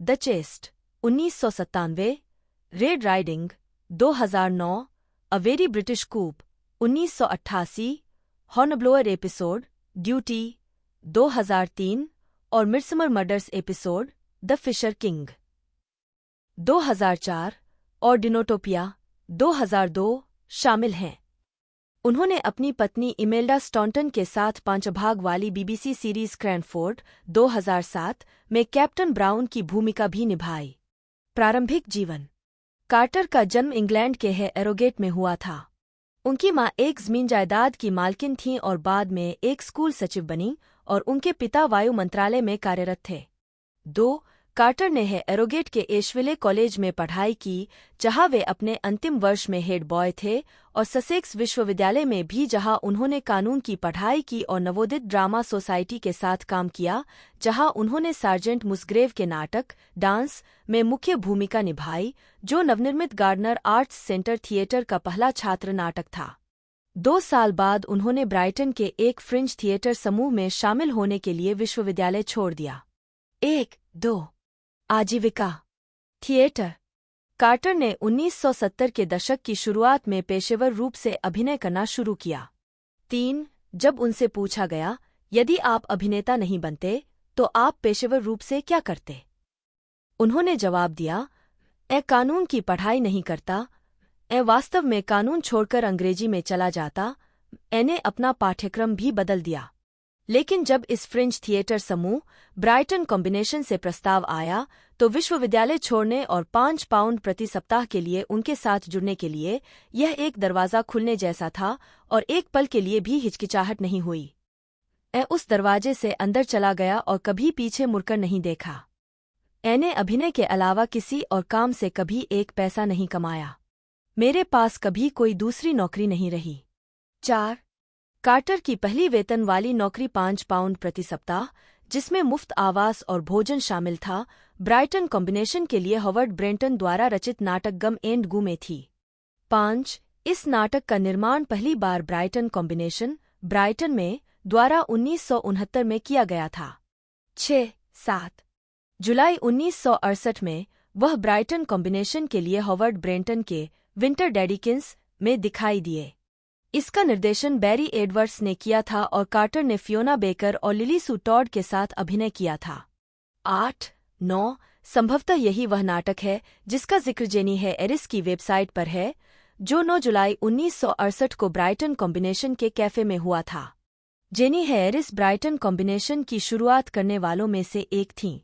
the chest 1997, red riding 2009, a very British coup 1988, Hornblower episode duty 2003 और Midsomer murders episode the fisher king 2004 और डिनोटोपिया 2002 शामिल हैं। उन्होंने अपनी पत्नी इमेल्डा स्टॉन्टन के साथ 5 भाग वाली बीबीसी सीरीज क्रैनफोर्ड 2007 में कैप्टन ब्राउन की भूमिका भी निभाई। प्रारंभिक जीवन। कार्टर का जन्म इंग्लैंड के एरोगेट में हुआ था। उनकी मां एक जमीन जायदाद की मालकिन थीं और बाद में एक स्कूल सचिव बनी और उनके पिता वायु मंत्रालय में कार्यरत थे। 2. कार्टर ने एरोगेट के एशविले कॉलेज में पढ़ाई की, जहां वे अपने अंतिम वर्ष में हेड बॉय थे, और ससेक्स विश्वविद्यालय में भी, जहां उन्होंने कानून की पढ़ाई की और नवोदित ड्रामा सोसाइटी के साथ काम किया, जहां उन्होंने सार्जेंट मुसग्रेव के नाटक डांस में मुख्य भूमिका निभाई, जो नवनिर्मित गार्डनर आर्ट्स सेंटर थिएटर का पहला छात्र नाटक था। 2 साल बाद उन्होंने ब्राइटन के एक फ्रिंज थिएटर समूह में शामिल होने के लिए विश्वविद्यालय छोड़ दिया। 1-2 आजीविका। थिएटर। कार्टर ने 1970 के दशक की शुरुआत में पेशेवर रूप से अभिनय करना शुरू किया। 3. जब उनसे पूछा गया, यदि आप अभिनेता नहीं बनते तो आप पेशेवर रूप से क्या करते, उन्होंने जवाब दिया, कानून की पढ़ाई नहीं करता, वास्तव में कानून छोड़कर अंग्रेजी में चला जाता, ने अपना पाठ्यक्रम भी बदल दिया। लेकिन जब इस फ्रिंज थिएटर समूह ब्राइटन कॉम्बिनेशन से प्रस्ताव आया तो विश्वविद्यालय छोड़ने और 5 पाउंड प्रति सप्ताह के लिए उनके साथ जुड़ने के लिए यह एक दरवाज़ा खुलने जैसा था और एक पल के लिए भी हिचकिचाहट नहीं हुई। उस दरवाजे से अंदर चला गया और कभी पीछे मुड़कर नहीं देखा। ने अभिनय के अलावा किसी और काम से कभी एक पैसा नहीं कमाया। मेरे पास कभी कोई दूसरी नौकरी नहीं रही। 4. कार्टर की पहली वेतन वाली नौकरी 5 पाउंड प्रति सप्ताह, जिसमें मुफ्त आवास और भोजन शामिल था, ब्राइटन कॉम्बिनेशन के लिए हॉवर्ड ब्रेंटन द्वारा रचित नाटक गम एंड गू में थी। 5. इस नाटक का निर्माण पहली बार ब्राइटन कॉम्बिनेशन ब्राइटन में द्वारा 1969 में किया गया था। 6-7 जुलाई 1968 में वह ब्राइटन कॉम्बिनेशन के लिए हॉवर्ड ब्रेंटन के विंटर डेडिकिंस में दिखाई दिए। इसका निर्देशन बैरी एडवर्ड्स ने किया था और कार्टर ने फियोना बेकर और लिली सू टॉड के साथ अभिनय किया था। 8-9 संभवतः यही वह नाटक है जिसका जिक्र जेनी हैरिस की वेबसाइट पर है, जो 9 जुलाई 1968 को ब्राइटन कॉम्बिनेशन के कैफे में हुआ था। जेनी हैरिस ब्राइटन कॉम्बिनेशन की शुरुआत करने वालों में से एक थीं।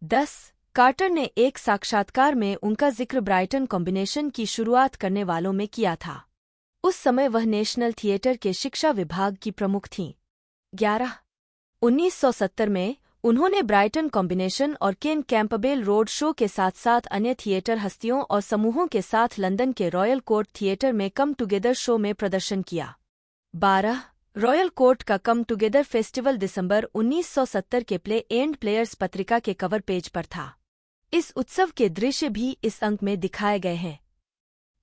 10 कार्टर ने एक साक्षात्कार में उनका जिक्र ब्राइटन कॉम्बिनेशन की शुरुआत करने वालों में किया था। उस समय वह नेशनल थिएटर के शिक्षा विभाग की प्रमुख थीं। 11 1970 में उन्होंने ब्राइटन कॉम्बिनेशन और केन कैंपबेल रोड शो के साथ साथ अन्य थिएटर हस्तियों और समूहों के साथ लंदन के रॉयल कोर्ट थिएटर में कम टुगेदर शो में प्रदर्शन किया। 12 रॉयल कोर्ट का कम टुगेदर फेस्टिवल दिसंबर 1970 के प्ले एंड प्लेयर्स पत्रिका के कवर पेज पर था। इस उत्सव के दृश्य भी इस अंक में दिखाए गए हैं।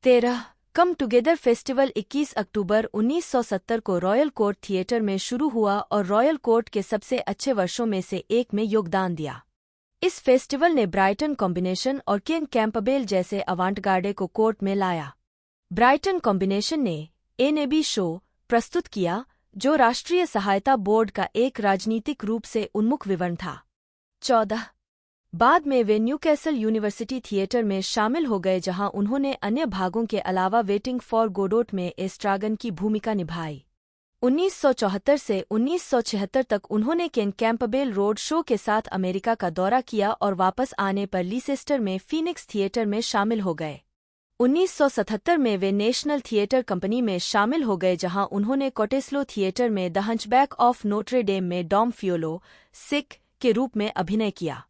13 कम टुगेदर फेस्टिवल 21 अक्टूबर 1970 को रॉयल कोर्ट थिएटर में शुरू हुआ और रॉयल कोर्ट के सबसे अच्छे वर्षों में से एक में योगदान दिया। इस फेस्टिवल ने ब्राइटन कॉम्बिनेशन और केन कैंपबेल जैसे अवांटगार्डे को कोर्ट में लाया। ब्राइटन कॉम्बिनेशन ने एनएबी शो प्रस्तुत किया, जो राष्ट्रीय सहायता बोर्ड का एक राजनीतिक रूप से उन्मुख विवरण था। 14 बाद में वे न्यूकैसल यूनिवर्सिटी थिएटर में शामिल हो गए, जहां उन्होंने अन्य भागों के अलावा वेटिंग फॉर गोडोट में एस्ट्रागन की भूमिका निभाई। 1974 से 1976 तक उन्होंने केन कैंपबेल रोड शो के साथ अमेरिका का दौरा किया और वापस आने पर लीसेस्टर में फीनिक्स थिएटर में शामिल हो गए। 1977 में वे नेशनल थिएटर कंपनी में शामिल हो गए, जहां उन्होंने कोटेस्लो थिएटर में the hunchback of Notre Dame में डॉम फियोलो सिक के रूप में अभिनय किया।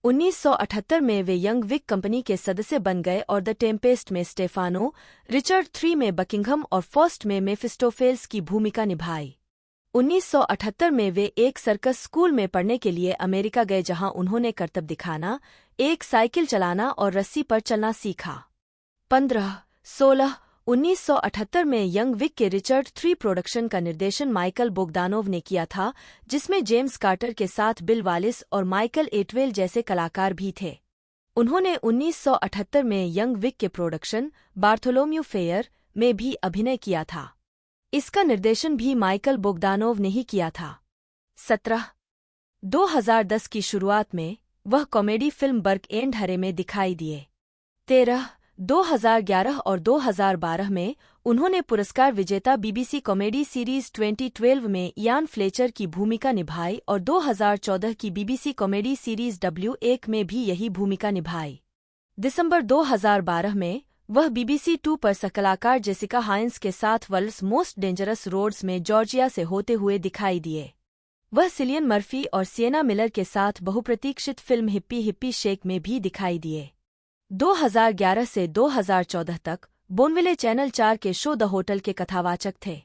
1978 में वे यंग विक कंपनी के सदस्य बन गए और द टेम्पेस्ट में स्टेफानो, रिचर्ड III में बकिंघम और फर्स्ट में मेफिस्टोफेल्स की भूमिका निभाई। 1978 में वे एक सर्कस स्कूल में पढ़ने के लिए अमेरिका गए, जहां उन्होंने करतब दिखाना, एक साइकिल चलाना और रस्सी पर चलना सीखा। 15-16 1978 में यंग विक के रिचर्ड III प्रोडक्शन का निर्देशन माइकल बोगदानोव ने किया था, जिसमें जेम्स कार्टर के साथ बिल वालिस और माइकल एटवेल जैसे कलाकार भी थे। उन्होंने 1978 में यंग विक के प्रोडक्शन बार्थोलोम्यू फेयर में भी अभिनय किया था। इसका निर्देशन भी माइकल बोगदानोव ने ही किया था। 17. 2010 की शुरुआत में वह कॉमेडी फिल्म बर्क एंड हरे में दिखाई दिए। 13. 2011 और 2012 में उन्होंने पुरस्कार विजेता बीबीसी कॉमेडी सीरीज 2012 में इयान फ्लेचर की भूमिका निभाई और 2014 की बीबीसी कॉमेडी सीरीज W1 में भी यही भूमिका निभाई। दिसंबर 2012 में वह BBC 2 पर सहकलाकार जेसिका हाइन्स के साथ वर्ल्ड्स मोस्ट डेंजरस रोड्स में जॉर्जिया से होते हुए दिखाई दिए। वह सिलियन मर्फी और सिएना मिलर के साथ बहुप्रतीक्षित फिल्म हिप्पी हिप्पी शेक में भी दिखाई दिए। 2011 से 2014 तक बोनविले चैनल 4 के शो द होटल के कथावाचक थे।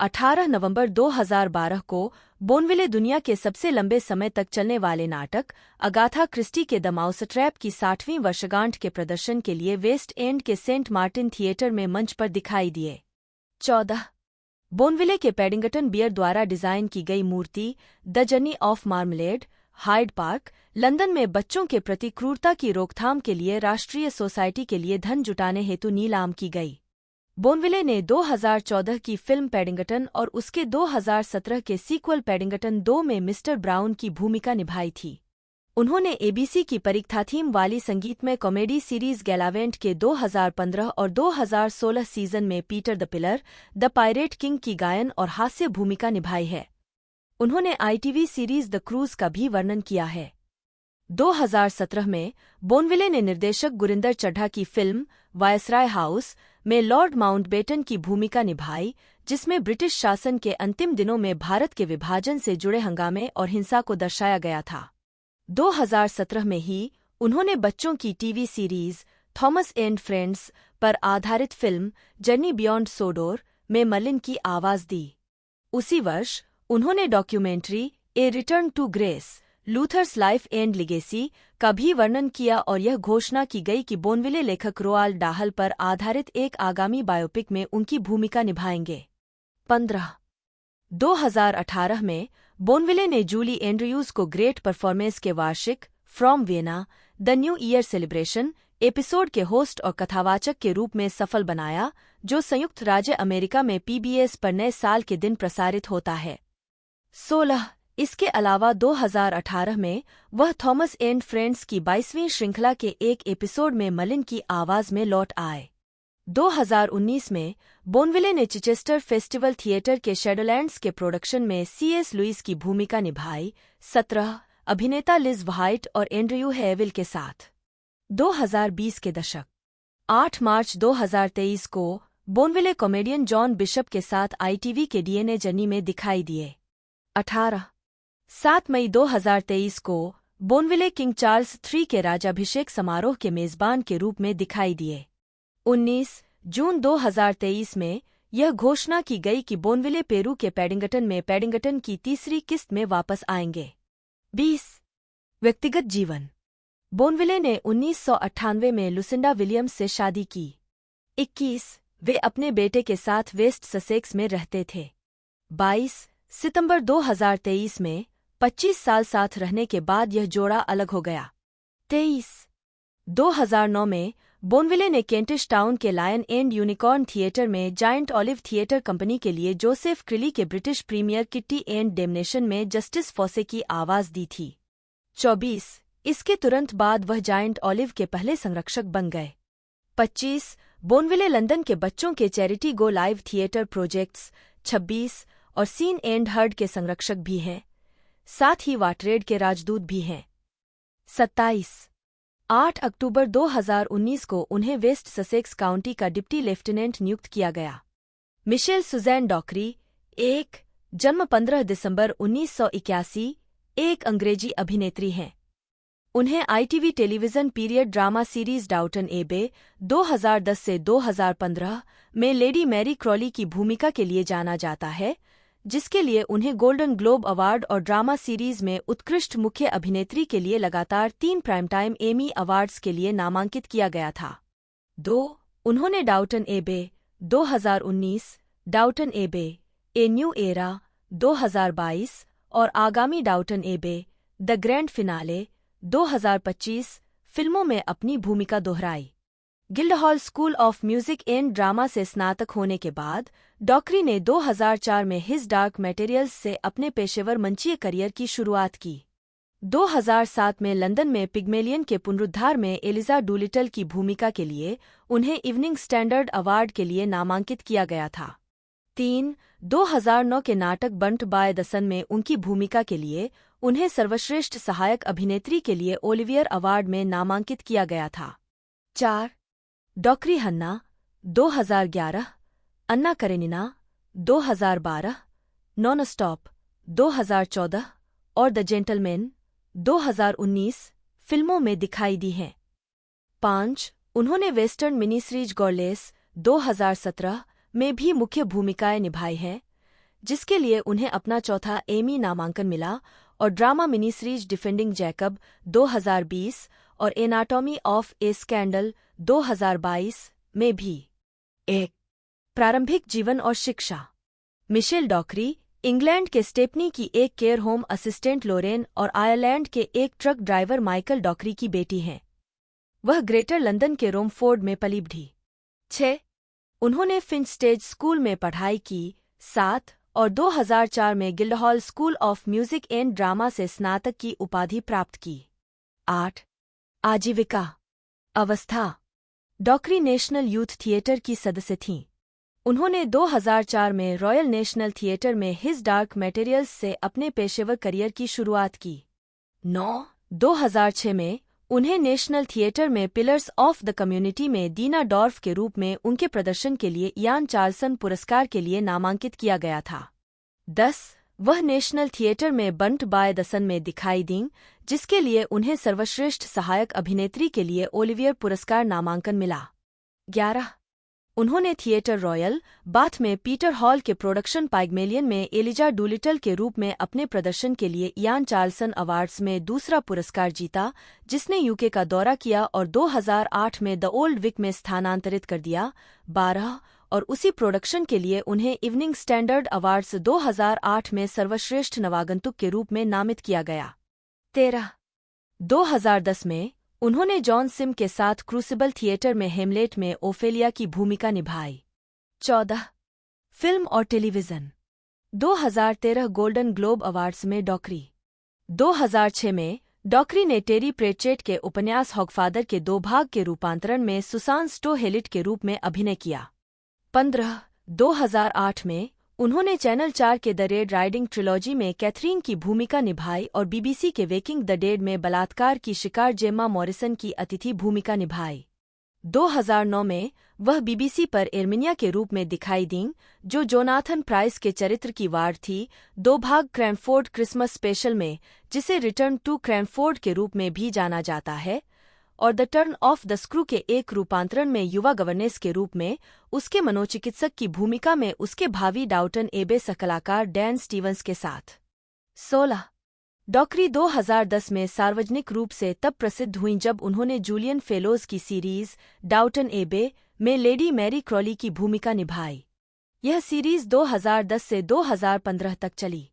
18 नवंबर 2012 को बोनविले दुनिया के सबसे लंबे समय तक चलने वाले नाटक अगाथा क्रिस्टी के द माउसट्रैप की 60वीं वर्षगांठ के प्रदर्शन के लिए वेस्ट एंड के सेंट मार्टिन थिएटर में मंच पर दिखाई दिए। 14. बोनविले के पैडिंगटन बियर द्वारा डिजाइन की गई मूर्ति the journey of Marmalade, Hyde Park, London में बच्चों के प्रति क्रूरता की रोकथाम के लिए राष्ट्रीय सोसाइटी के लिए धन जुटाने हेतु नीलाम की गई। बोनविले ने 2014 की फिल्म पैडिंगटन और उसके 2017 के सीक्वल पैडिंगटन 2 में मिस्टर ब्राउन की भूमिका निभाई थी। उन्होंने ABC की परीक्षा थीम वाली संगीतमय कॉमेडी सीरीज गैलावेंट के 2015 और 2016 सीजन में Peter the pillar, the pirate king की गायन और हास्य भूमिका निभाई है। उन्होंने ITV सीरीज द क्रूज का भी वर्णन किया है। 2017 में बोनविले ने निर्देशक गुरिंदर चड्ढा की फिल्म वायसराय हाउस में लॉर्ड माउंटबेटन की भूमिका निभाई, जिसमें ब्रिटिश शासन के अंतिम दिनों में भारत के विभाजन से जुड़े हंगामे और हिंसा को दर्शाया गया था। 2017 में ही उन्होंने बच्चों की TV series Thomas and friends पर आधारित फिल्म जर्नी बियॉन्ड सोडोर में मर्लिन की आवाज दी। उसी वर्ष उन्होंने documentary a return to grace, Luther's life and legacy का भी वर्णन किया और यह घोषणा की गई कि बोनविले लेखक रोआल्ड डाहल पर आधारित एक आगामी बायोपिक में उनकी भूमिका निभाएंगे। 15. 2018 में बोनविले ने जूली एंड्रयूज को ग्रेट परफॉर्मेंस के वार्षिक from Vienna the new year celebration episode के होस्ट और कथावाचक के रूप में सफल बनाया, जो संयुक्त राज्य अमेरिका में PBS पर नए साल के दिन प्रसारित होता है। 16. इसके अलावा 2018 में वह थॉमस एंड फ्रेंड्स की 22वीं श्रृंखला के एक एपिसोड में मर्लिन की आवाज में लौट आए। 2019 में बोनविले ने चिचेस्टर फेस्टिवल थिएटर के शैडोलैंड्स के प्रोडक्शन में C.S. लुइस की भूमिका निभाई। 17. अभिनेता लिज व्हाइट और एंड्रयू हेविल के साथ 2020 के दशक 8 मार्च 2023 को बोनविले कॉमेडियन जॉन बिशप के साथ ITV के DNA जर्नी में दिखाई दिए। 18. 7 मई 2023 को बोनविले किंग चार्ल्स III के राजाभिषेक समारोह के मेजबान के रूप में दिखाई दिए। 19 जून 2023 में यह घोषणा की गई कि बोनविले पेरू के पैडिंगटन में पैडिंगटन की तीसरी किस्त में वापस आएंगे। 20. व्यक्तिगत जीवन। बोनविले ने 1998 में लुसिंडा विलियम्स से शादी की। 21. वे अपने बेटे के साथ वेस्ट ससेक्स में रहते थे। 22 सितंबर 2023 में 25 साल साथ रहने के बाद यह जोड़ा अलग हो गया। 23 2009 में बोनविले ने केंटिश टाउन के लायन एंड यूनिकॉर्न थिएटर में जायंट ऑलिव थिएटर कंपनी के लिए जोसेफ क्रिली के British premiere Kitty and Damnation में जस्टिस फॉसे की आवाज दी थी। 24 इसके तुरंत बाद वह जायंट ऑलिव के पहले संरक्षक बन गए। 25 बोनविले लंदन के बच्चों के charity go live theatre projects 26 और सीन एंड हर्ड के संरक्षक भी हैं, साथ ही वाटरेड के राजदूत भी हैं। 27 8 अक्टूबर 2019 को उन्हें वेस्ट ससेक्स काउंटी का डिप्टी लेफ्टिनेंट नियुक्त किया गया। मिशेल सुजैन डॉकरी 1 जन्म 15 दिसंबर 1981 एक अंग्रेजी अभिनेत्री हैं। उन्हें ITV television period drama series Downton Abbey 2010 से 2015 में लेडी मैरी क्रॉली की भूमिका के लिए जाना जाता है, जिसके लिए उन्हें गोल्डन ग्लोब अवार्ड और ड्रामा सीरीज में उत्कृष्ट मुख्य अभिनेत्री के लिए लगातार 3 प्राइम टाइम एमी अवार्ड्स के लिए नामांकित किया गया था। 2 उन्होंने डाउटन एबे 2019, डाउटन एबे ए न्यू एरा 2022 और आगामी डाउटन एबे द ग्रैंड फिनाले 2025 फिल्मों में अपनी भूमिका दोहराई। Guildhall school of music and drama से स्नातक होने के बाद डॉकरी ने 2004 में हिज डार्क मटेरियल्स से अपने पेशेवर मंचीय करियर की शुरुआत की। 2007 में लंदन में पिग्मेलियन के पुनरुद्धार में एलिजा डूलिटल की भूमिका के लिए उन्हें इवनिंग स्टैंडर्ड अवार्ड के लिए नामांकित किया गया था। 2009 के नाटक बंट बाय द सन में उनकी भूमिका के लिए उन्हें सर्वश्रेष्ठ सहायक अभिनेत्री के लिए ओलिवियर अवार्ड में नामांकित किया गया था। 4. डॉकरी हन्ना 2011, अन्ना करेनिना 2012, नॉन स्टॉप 2014 और द जेंटलमैन 2019 फिल्मों में दिखाई दी हैं। 5. उन्होंने वेस्टर्न मिनी सीरीज गॉर्लेस 2017 में भी मुख्य भूमिकाएं निभाई हैं, जिसके लिए उन्हें अपना चौथा एमी नामांकन मिला, और drama mini series defending Jacob 2020 और एनाटॉमी ऑफ ए स्कैंडल 2022 में भी। 1. प्रारंभिक जीवन और शिक्षा। मिशेल डॉकरी इंग्लैंड के स्टेपनी की एक केयर होम असिस्टेंट लोरेन और आयरलैंड के एक ट्रक ड्राइवर माइकल डॉकरी की बेटी हैं। वह ग्रेटर लंदन के रोमफोर्ड में पली बढ़ी। 6. उन्होंने फिंच स्टेज स्कूल में पढ़ाई की। 7. और 2004 में Guildhall school of music and drama से स्नातक की उपाधि प्राप्त की। 8. आजीविका अवस्था। डॉकरी नेशनल यूथ थिएटर की सदस्य थीं। उन्होंने 2004 में रॉयल नेशनल थिएटर में हिज डार्क मटेरियल्स से अपने पेशेवर करियर की शुरुआत की। 9. 2006 में उन्हें नेशनल थिएटर में पिलर्स ऑफ द कम्युनिटी में दीना डॉर्फ के रूप में उनके प्रदर्शन के लिए इयान चार्ल्सन पुरस्कार के लिए नामांकित किया गया था। 10. वह नेशनल थिएटर में बंट बाय द सन में दिखाई दीं, जिसके लिए उन्हें सर्वश्रेष्ठ सहायक अभिनेत्री के लिए ओलिवियर पुरस्कार नामांकन मिला। 11. उन्होंने थिएटर रॉयल बाथ में पीटर हॉल के प्रोडक्शन पाइग्मेलियन में एलिजा डूलिटल के रूप में अपने प्रदर्शन के लिए इयान चार्ल्सन अवार्ड्स में दूसरा पुरस्कार जीता, जिसने यूके का दौरा किया और 2008 में द ओल्ड विक में स्थानांतरित कर दिया। 12. और उसी प्रोडक्शन के लिए उन्हें इवनिंग स्टैंडर्ड अवार्ड्स 2008 में सर्वश्रेष्ठ नवागंतुक के रूप में नामित किया गया। 13. 2010 में उन्होंने जॉन सिम के साथ क्रूसिबल थिएटर में हेमलेट में ओफेलिया की भूमिका निभाई। 14. फिल्म और टेलीविज़न। 2013 गोल्डन ग्लोब अवार्ड्स में डॉकरी। 2006 में डॉकरी ने टेरी प्रेचेट के उपन्यास हॉगफादर के 2 भाग के रूपांतरण में सुसान स्टो हेलिट के रूप में अभिनय किया। 15. 2008 में उन्होंने चैनल 4 के द रेड राइडिंग ट्रिलॉजी में कैथरीन की भूमिका निभाई और बीबीसी के वेकिंग द डेड में बलात्कार की शिकार जेम्मा मॉरिसन की अतिथि भूमिका निभाई। 2009 में वह बीबीसी पर एर्मिनिया के रूप में दिखाई दीं, जो जोनाथन प्राइस के चरित्र की वार्ड थी 2 भाग क्रैनफोर्ड क्रिसमस स्पेशल में, जिसे रिटर्न टू क्रैनफोर्ड के रूप में भी जाना जाता है, और the turn off the screw के एक रूपांतरण में युवा गवर्नेंस के रूप में उसके मनोचिकित्सक की भूमिका में उसके भावी डाउटन एबे सहकलाकार डैन स्टीवंस के साथ। 16. डॉकरी 2010 में सार्वजनिक रूप से तब प्रसिद्ध हुईं जब उन्होंने जूलियन फेलोज की सीरीज डाउटन एबे में लेडी मैरी क्रॉली की भूमिका निभाई। यह सीरीज 2010 से 2015 तक चली।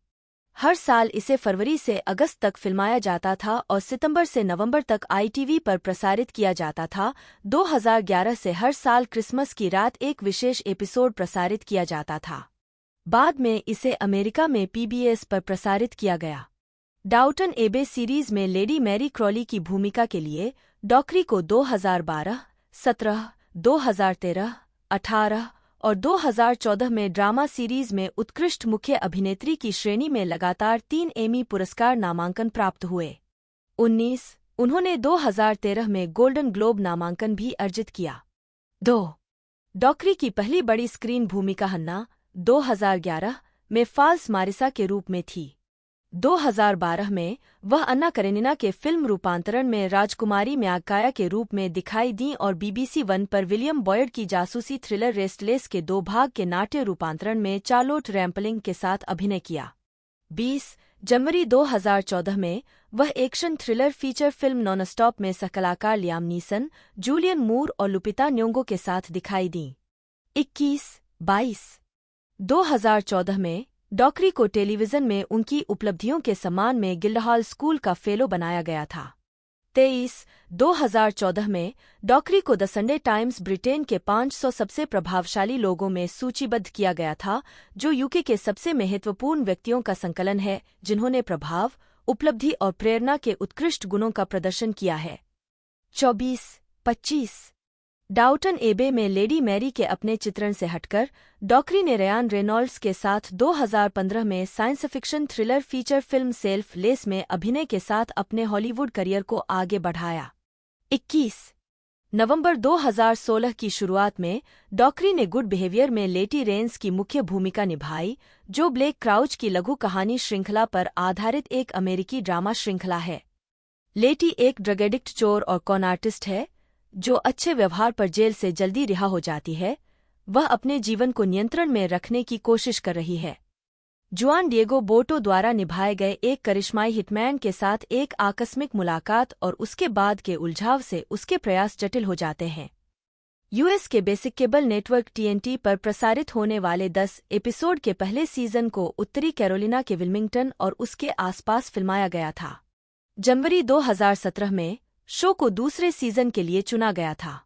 हर साल इसे फरवरी से अगस्त तक फिल्माया जाता था और सितंबर से नवंबर तक ITV पर प्रसारित किया जाता था। 2011 से हर साल क्रिसमस की रात एक विशेष एपिसोड प्रसारित किया जाता था। बाद में इसे अमेरिका में PBS पर प्रसारित किया गया। डाउटन एबे सीरीज में लेडी मैरी क्रॉली की भूमिका के लिए डॉकरी को 2012, 17, 2013, 18 और 2014 में ड्रामा सीरीज में उत्कृष्ट मुख्य अभिनेत्री की श्रेणी में लगातार 3 एमी पुरस्कार नामांकन प्राप्त हुए। 19. उन्होंने 2013 में गोल्डन ग्लोब नामांकन भी अर्जित किया। 2. डॉकरी की पहली बड़ी स्क्रीन भूमिका हन्ना 2011 में फाल्स मारिसा के रूप में थी। 2012 में वह अन्ना करेनिना के फिल्म रूपांतरण में राजकुमारी म्यागकाया के रूप में दिखाई दीं और BBC 1 पर विलियम बॉयड की जासूसी थ्रिलर रेस्टलेस के 2 भाग के नाट्य रूपांतरण में चार्लोट रैम्पलिंग के साथ अभिनय किया। 20 जनवरी 2014 में वह action thriller feature film non stop में सहकलाकार लियाम नीसन, जूलियन मूर और लुपिता न्योंगो के साथ दिखाई दीं। 21-22 2014 में डॉकरी को टेलीविज़न में उनकी उपलब्धियों के सम्मान में गिल्डहॉल स्कूल का फेलो बनाया गया था। 2014 में डॉकरी को द संडे टाइम्स ब्रिटेन के 500 सबसे प्रभावशाली लोगों में सूचीबद्ध किया गया था, जो यूके के सबसे महत्वपूर्ण व्यक्तियों का संकलन है जिन्होंने प्रभाव, उपलब्धि और प्रेरणा के उत्कृष्ट गुणों का प्रदर्शन किया है। 24-25 डाउटन एबे में लेडी मैरी के अपने चित्रण से हटकर डॉकरी ने रयान रेनॉल्ड्स के साथ 2015 में science fiction thriller feature film self less में अभिनय के साथ अपने हॉलीवुड करियर को आगे बढ़ाया। 21 नवंबर 2016 की शुरुआत में डॉकरी ने गुड बिहेवियर में लेटी रेंस की मुख्य भूमिका निभाई, जो ब्लेक क्राउच की लघु कहानी श्रृंखला पर आधारित एक अमेरिकी ड्रामा श्रृंखला है। लेटी एक ड्रग एडिक्ट, चोर और कॉन आर्टिस्ट है जो अच्छे व्यवहार पर जेल से जल्दी रिहा हो जाती है। वह अपने जीवन को नियंत्रण में रखने की कोशिश कर रही है। जुआन डिएगो बोटो द्वारा निभाए गए एक करिश्माई हिटमैन के साथ एक आकस्मिक मुलाकात और उसके बाद के उलझाव से उसके प्रयास जटिल हो जाते हैं। यूएस के बेसिक केबल नेटवर्क TNT पर प्रसारित होने वाले 10 एपिसोड के पहले सीजन को उत्तरी कैरोलिना के विल्मिंगटन और उसके आसपास फिल्माया गया था। जनवरी 2017 में शो को दूसरे सीजन के लिए चुना गया था।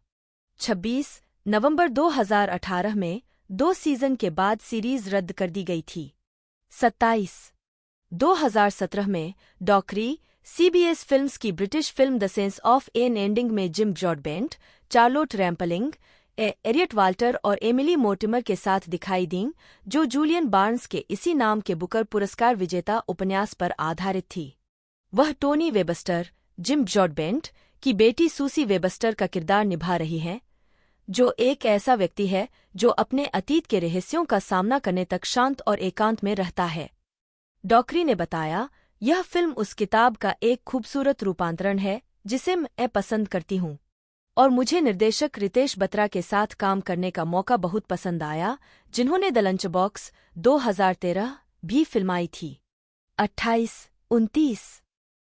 26 नवंबर 2018 में 2 सीजन के बाद सीरीज रद्द कर दी गई थी। 27 2017 में डॉकरी CBS फिल्म्स की British film the sense of an ending में जिम ब्रॉडबेंट, चार्लोट रैम्पलिंग, एरियट वाल्टर और एमिली मोर्टिमर के साथ दिखाई दीं, जो जूलियन बार्न्स के इसी नाम के बुकर पुरस्कार विजेता उपन्यास पर आधारित थी। वह टोनी वेबस्टर, जिम ब्रॉडबेंट की बेटी सूसी वेबस्टर का किरदार निभा रही हैं, जो एक ऐसा व्यक्ति है जो अपने अतीत के रहस्यों का सामना करने तक शांत और एकांत में रहता है। डॉकरी ने बताया, यह फिल्म उस किताब का एक खूबसूरत रूपांतरण है जिसे मैं पसंद करती हूँ, और मुझे निर्देशक रितेश बत्रा के साथ काम करने का मौका बहुत पसंद आया, जिन्होंने द लंच बॉक्स 2013 भी फिल्माई थी। 28-29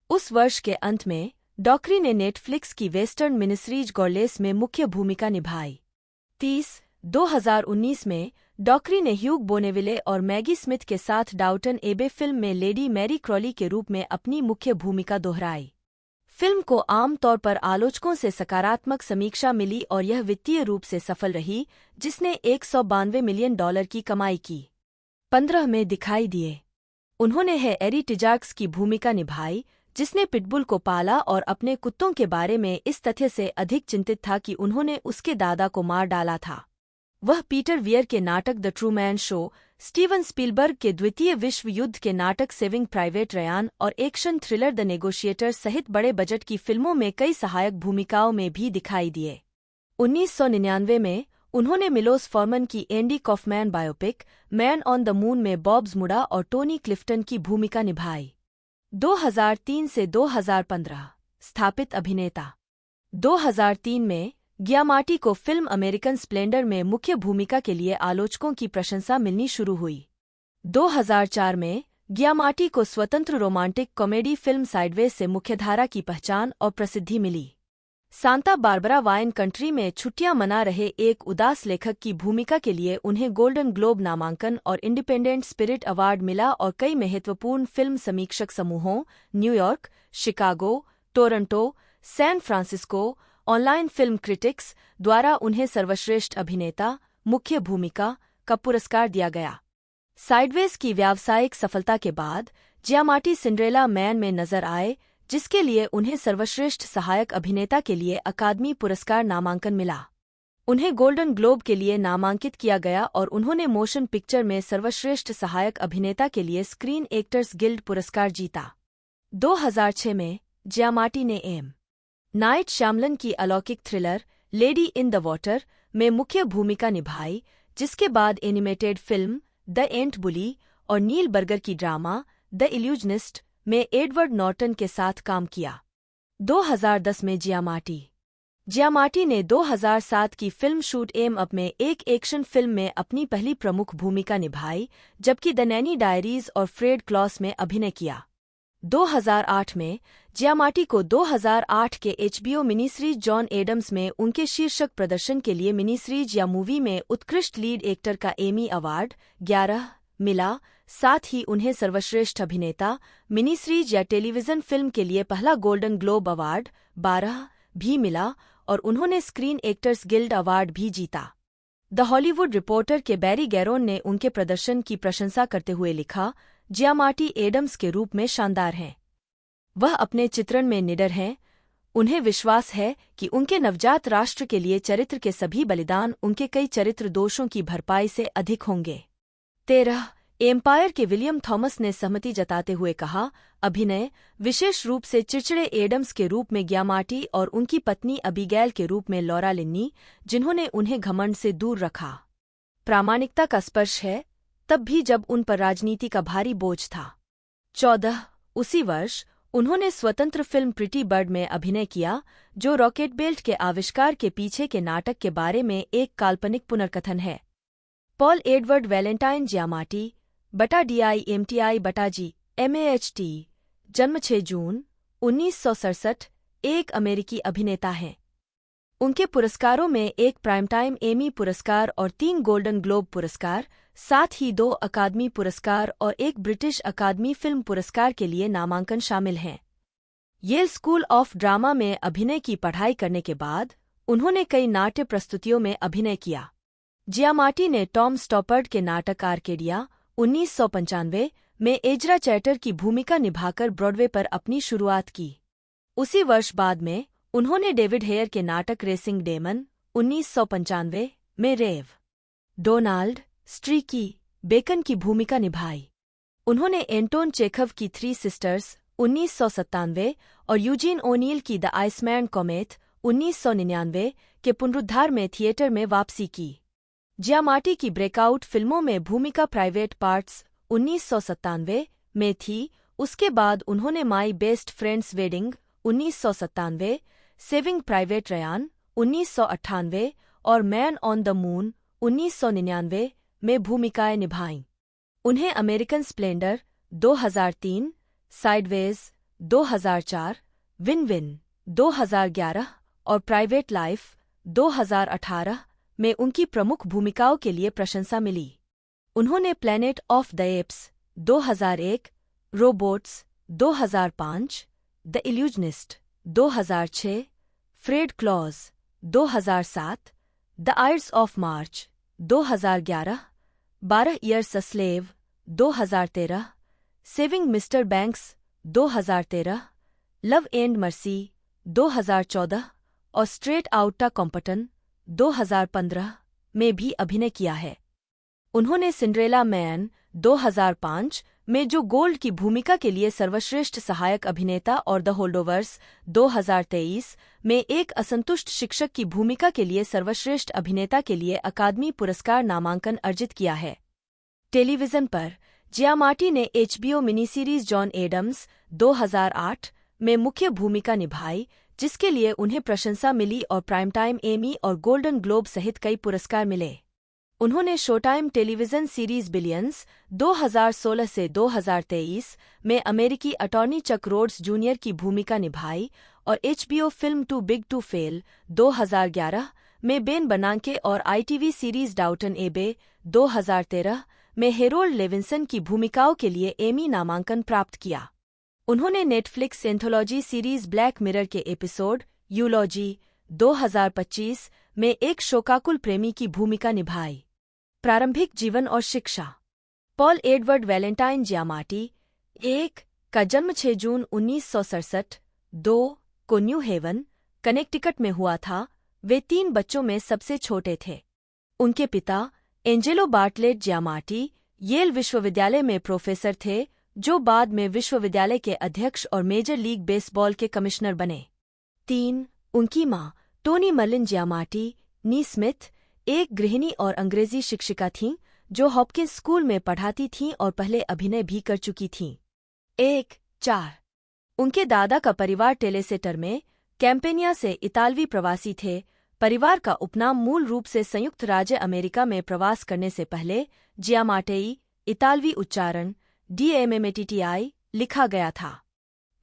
उस वर्ष के अंत में डॉकरी ने नेटफ्लिक्स की वेस्टर्न मिनिसीरीज गॉर्लेस में मुख्य भूमिका निभाई। 2019 में डॉकरी ने ह्यूग बोनेविले और मैगी स्मिथ के साथ डाउटन एबे फिल्म में लेडी मैरी क्रॉली के रूप में अपनी मुख्य भूमिका दोहराई। फिल्म को आमतौर पर आलोचकों से सकारात्मक समीक्षा मिली और यह वित्तीय रूप से सफल रही, जिसने $192 मिलियन की कमाई की। 15 में दिखाई दिए। उन्होंने हैरी टिजाक्स की भूमिका निभाई, जिसने पिटबुल को पाला और अपने कुत्तों के बारे में इस तथ्य से अधिक चिंतित था कि उन्होंने उसके दादा को मार डाला था। वह पीटर वियर के नाटक the Truman Show, Steven Spielberg के द्वितीय विश्व युद्ध के नाटक सेविंग प्राइवेट रयान और एक्शन थ्रिलर द नेगोशिएटर सहित बड़े बजट की फिल्मों में कई सहायक भूमिकाओं में भी दिखाई दिए। 1999 में उन्होंने मिलोस फॉर्मन की Andy Kauffman biopic man on the moon में बॉब्स मुडा और टोनी क्लिफ्टन की भूमिका निभाई। 2003 से 2015 स्थापित अभिनेता। 2003 में गियामाटी को फिल्म अमेरिकन स्प्लेंडर में मुख्य भूमिका के लिए आलोचकों की प्रशंसा मिलनी शुरू हुई। 2004 में गियामाटी को स्वतंत्र रोमांटिक कॉमेडी फिल्म साइडवेज से मुख्यधारा की पहचान और प्रसिद्धि मिली। सांता बारबरा वाइन कंट्री में छुट्टियां मना रहे एक उदास लेखक की भूमिका के लिए उन्हें गोल्डन ग्लोब नामांकन और इंडिपेंडेंट स्पिरिट अवार्ड मिला और कई महत्वपूर्ण फिल्म समीक्षक समूहों New York, Chicago, Toronto, San Francisco, online film critics द्वारा उन्हें सर्वश्रेष्ठ अभिनेता, मुख्य भूमिका का पुरस्कार दिया गया। साइडवेज की व्यावसायिक सफलता के बाद जियामाटी सिंड्रेला मैन में नजर आए, जिसके लिए उन्हें सर्वश्रेष्ठ सहायक अभिनेता के लिए अकादमी पुरस्कार नामांकन मिला। उन्हें गोल्डन ग्लोब के लिए नामांकित किया गया और उन्होंने मोशन पिक्चर में सर्वश्रेष्ठ सहायक अभिनेता के लिए स्क्रीन एक्टर्स गिल्ड पुरस्कार जीता। 2006 में जियामाटी ने एम. नाइट श्यामलन की अलौकिक thriller lady in the water में मुख्य भूमिका निभाई, जिसके बाद एनिमेटेड फिल्म द एंट बुली और नील बर्गर की ड्रामा द इल्यूजनिस्ट में एडवर्ड नॉर्टन के साथ काम किया। 2010 में जियामाटी ने 2007 की फिल्म शूट एम अप में एक एक्शन फिल्म में अपनी पहली प्रमुख भूमिका निभाई, जबकि द नैनी डायरीज और फ्रेड क्लॉस में अभिनय किया। 2008 में जियामाटी को 2008 के HBO मिनीसीरीज जॉन एडम्स में उनके शीर्षक प्रदर्शन के लिए मिनीसीरीज या मूवी में उत्कृष्ट लीड एक्टर का एमी अवार्ड 11 मिला, साथ ही उन्हें सर्वश्रेष्ठ अभिनेता, मिनी सीरीज या टेलीविजन फिल्म के लिए पहला गोल्डन ग्लोब अवार्ड 12 भी मिला और उन्होंने स्क्रीन एक्टर्स गिल्ड अवार्ड भी जीता। द हॉलीवुड रिपोर्टर के बैरी गैरोन ने उनके प्रदर्शन की प्रशंसा करते हुए लिखा, जियामाटी एडम्स के रूप में शानदार हैं। वह अपने चित्रण में निडर हैं। उन्हें विश्वास है कि उनके नवजात राष्ट्र के लिए चरित्र के सभी बलिदान उनके कई चरित्र दोषों की भरपाई से अधिक होंगे। 13 एम्पायर के विलियम थॉमस ने सहमति जताते हुए कहा, अभिनय, विशेष रूप से चिड़चिड़े एडम्स के रूप में जियामाटी और उनकी पत्नी अबीगैल के रूप में लॉरा लिन्नी, जिन्होंने उन्हें घमंड से दूर रखा। प्रामाणिकता का स्पर्श है, तब भी जब उन पर राजनीति का भारी बोझ था। 14 उसी वर्ष उन्होंने स्वतंत्र फिल्म प्रिटी बर्ड में अभिनय किया, जो रॉकेट बेल्ट के आविष्कार के पीछे के नाटक के बारे में एक काल्पनिक पुनर्कथन है। पॉल एडवर्ड वैलेंटाइन जियामाटी बटा DIMTI बटा G MAHT, जन्म 6 जून 1967, एक अमेरिकी अभिनेता हैं। उनके पुरस्कारों में एक प्राइमटाइम एमी पुरस्कार और 3 गोल्डन ग्लोब पुरस्कार, साथ ही 2 अकादमी पुरस्कार और 1 ब्रिटिश अकादमी फिल्म पुरस्कार के लिए नामांकन शामिल हैं। येल स्कूल ऑफ ड्रामा में अभिनय की पढ़ाई करने के बाद उन्होंने कई नाट्य प्रस्तुतियों में अभिनय किया। जियामाटी ने टॉम स्टॉपर्ड के नाटक आर्केडिया 1995 में एजरा चैटर की भूमिका निभाकर ब्रॉडवे पर अपनी शुरुआत की। उसी वर्ष बाद में उन्होंने डेविड हेयर के नाटक रेसिंग डेमन 1995 में रेव डोनाल्ड स्ट्रीकी बेकन की भूमिका निभाई। उन्होंने एंटोन चेखव की 3 सिस्टर्स 1997 और यूजीन ओनील की द आइसमैन कॉमेट 1999 के पुनरुद्धार में थिएटर में वापसी की। जियामाटी की ब्रेकआउट फिल्मों में भूमिका प्राइवेट पार्ट्स 1997 में थी। उसके बाद उन्होंने my best friend's wedding 1997, saving Private Ryan 1998 और मैन ऑन द मून 1999 में भूमिकाएं निभाईं। उन्हें American Splendor 2003, sideways 2004, win win 2011 और प्राइवेट लाइफ 2018 में उनकी प्रमुख भूमिकाओं के लिए प्रशंसा मिली। उन्होंने Planet of the Apes 2001, Robots 2005, the Illusionist 2006, Fred Claus 2007, the Ides of March 2011, 12 years a slave 2013, Saving Mr Banks 2013, love and mercy 2014 और स्ट्रेट आउटा कॉम्पटन 2015 में भी अभिनय किया है। उन्होंने सिंड्रेला मैन 2005 में जो गोल्ड की भूमिका के लिए सर्वश्रेष्ठ सहायक अभिनेता और द होल्डोवर्स 2023 में एक असंतुष्ट शिक्षक की भूमिका के लिए सर्वश्रेष्ठ अभिनेता के लिए अकादमी पुरस्कार नामांकन अर्जित किया है। टेलीविजन पर जियामाटी ने HBO mini series John Adams 2008 में मुख्य भूमिका निभाई, जिसके लिए उन्हें प्रशंसा मिली और प्राइमटाइम एमी और गोल्डन ग्लोब सहित कई पुरस्कार मिले। उन्होंने शोटाइम टेलीविजन सीरीज बिलियंस 2016 से 2023 में अमेरिकी अटॉर्नी चक रोड्स जूनियर की भूमिका निभाई और HBO film too big to fail 2011 में बेन बनांके और ITV सीरीज डाउटन एबे 2013 में हेरोल्ड लेविंसन की भूमिकाओं के लिए एमी नामांकन प्राप्त किया। उन्होंने Netflix anthology series black mirror के एपिसोड यूलॉजी 2025 में एक शोकाकुल प्रेमी की भूमिका निभाई। प्रारंभिक जीवन और शिक्षा। पॉल एडवर्ड वैलेंटाइन जियामाटी 1 का जन्म 6 जून 1967, 2 को न्यू हेवन, कनेक्टिकट में हुआ था। वे 3 बच्चों में सबसे छोटे थे। उनके पिता एंजेलो बार्टलेट जियामाटी येल विश्वविद्यालय में प्रोफेसर थे, जो बाद में विश्वविद्यालय के अध्यक्ष और मेजर लीग बेसबॉल के कमिश्नर बने। 3 उनकी मां टोनी मलिन जियामाटी नी स्मिथ एक गृहिणी और अंग्रेजी शिक्षिका थीं, जो हॉपकिंस स्कूल में पढ़ाती थीं और पहले अभिनय भी कर चुकी थीं। 4 उनके दादा का परिवार टेलेसेटर में कैंपेनिया से इतालवी प्रवासी थे। परिवार का उपनाम मूल रूप से संयुक्त राज्य अमेरिका में प्रवास करने से पहले जियामाटेई इतालवी उच्चारण DIMATTI लिखा गया था।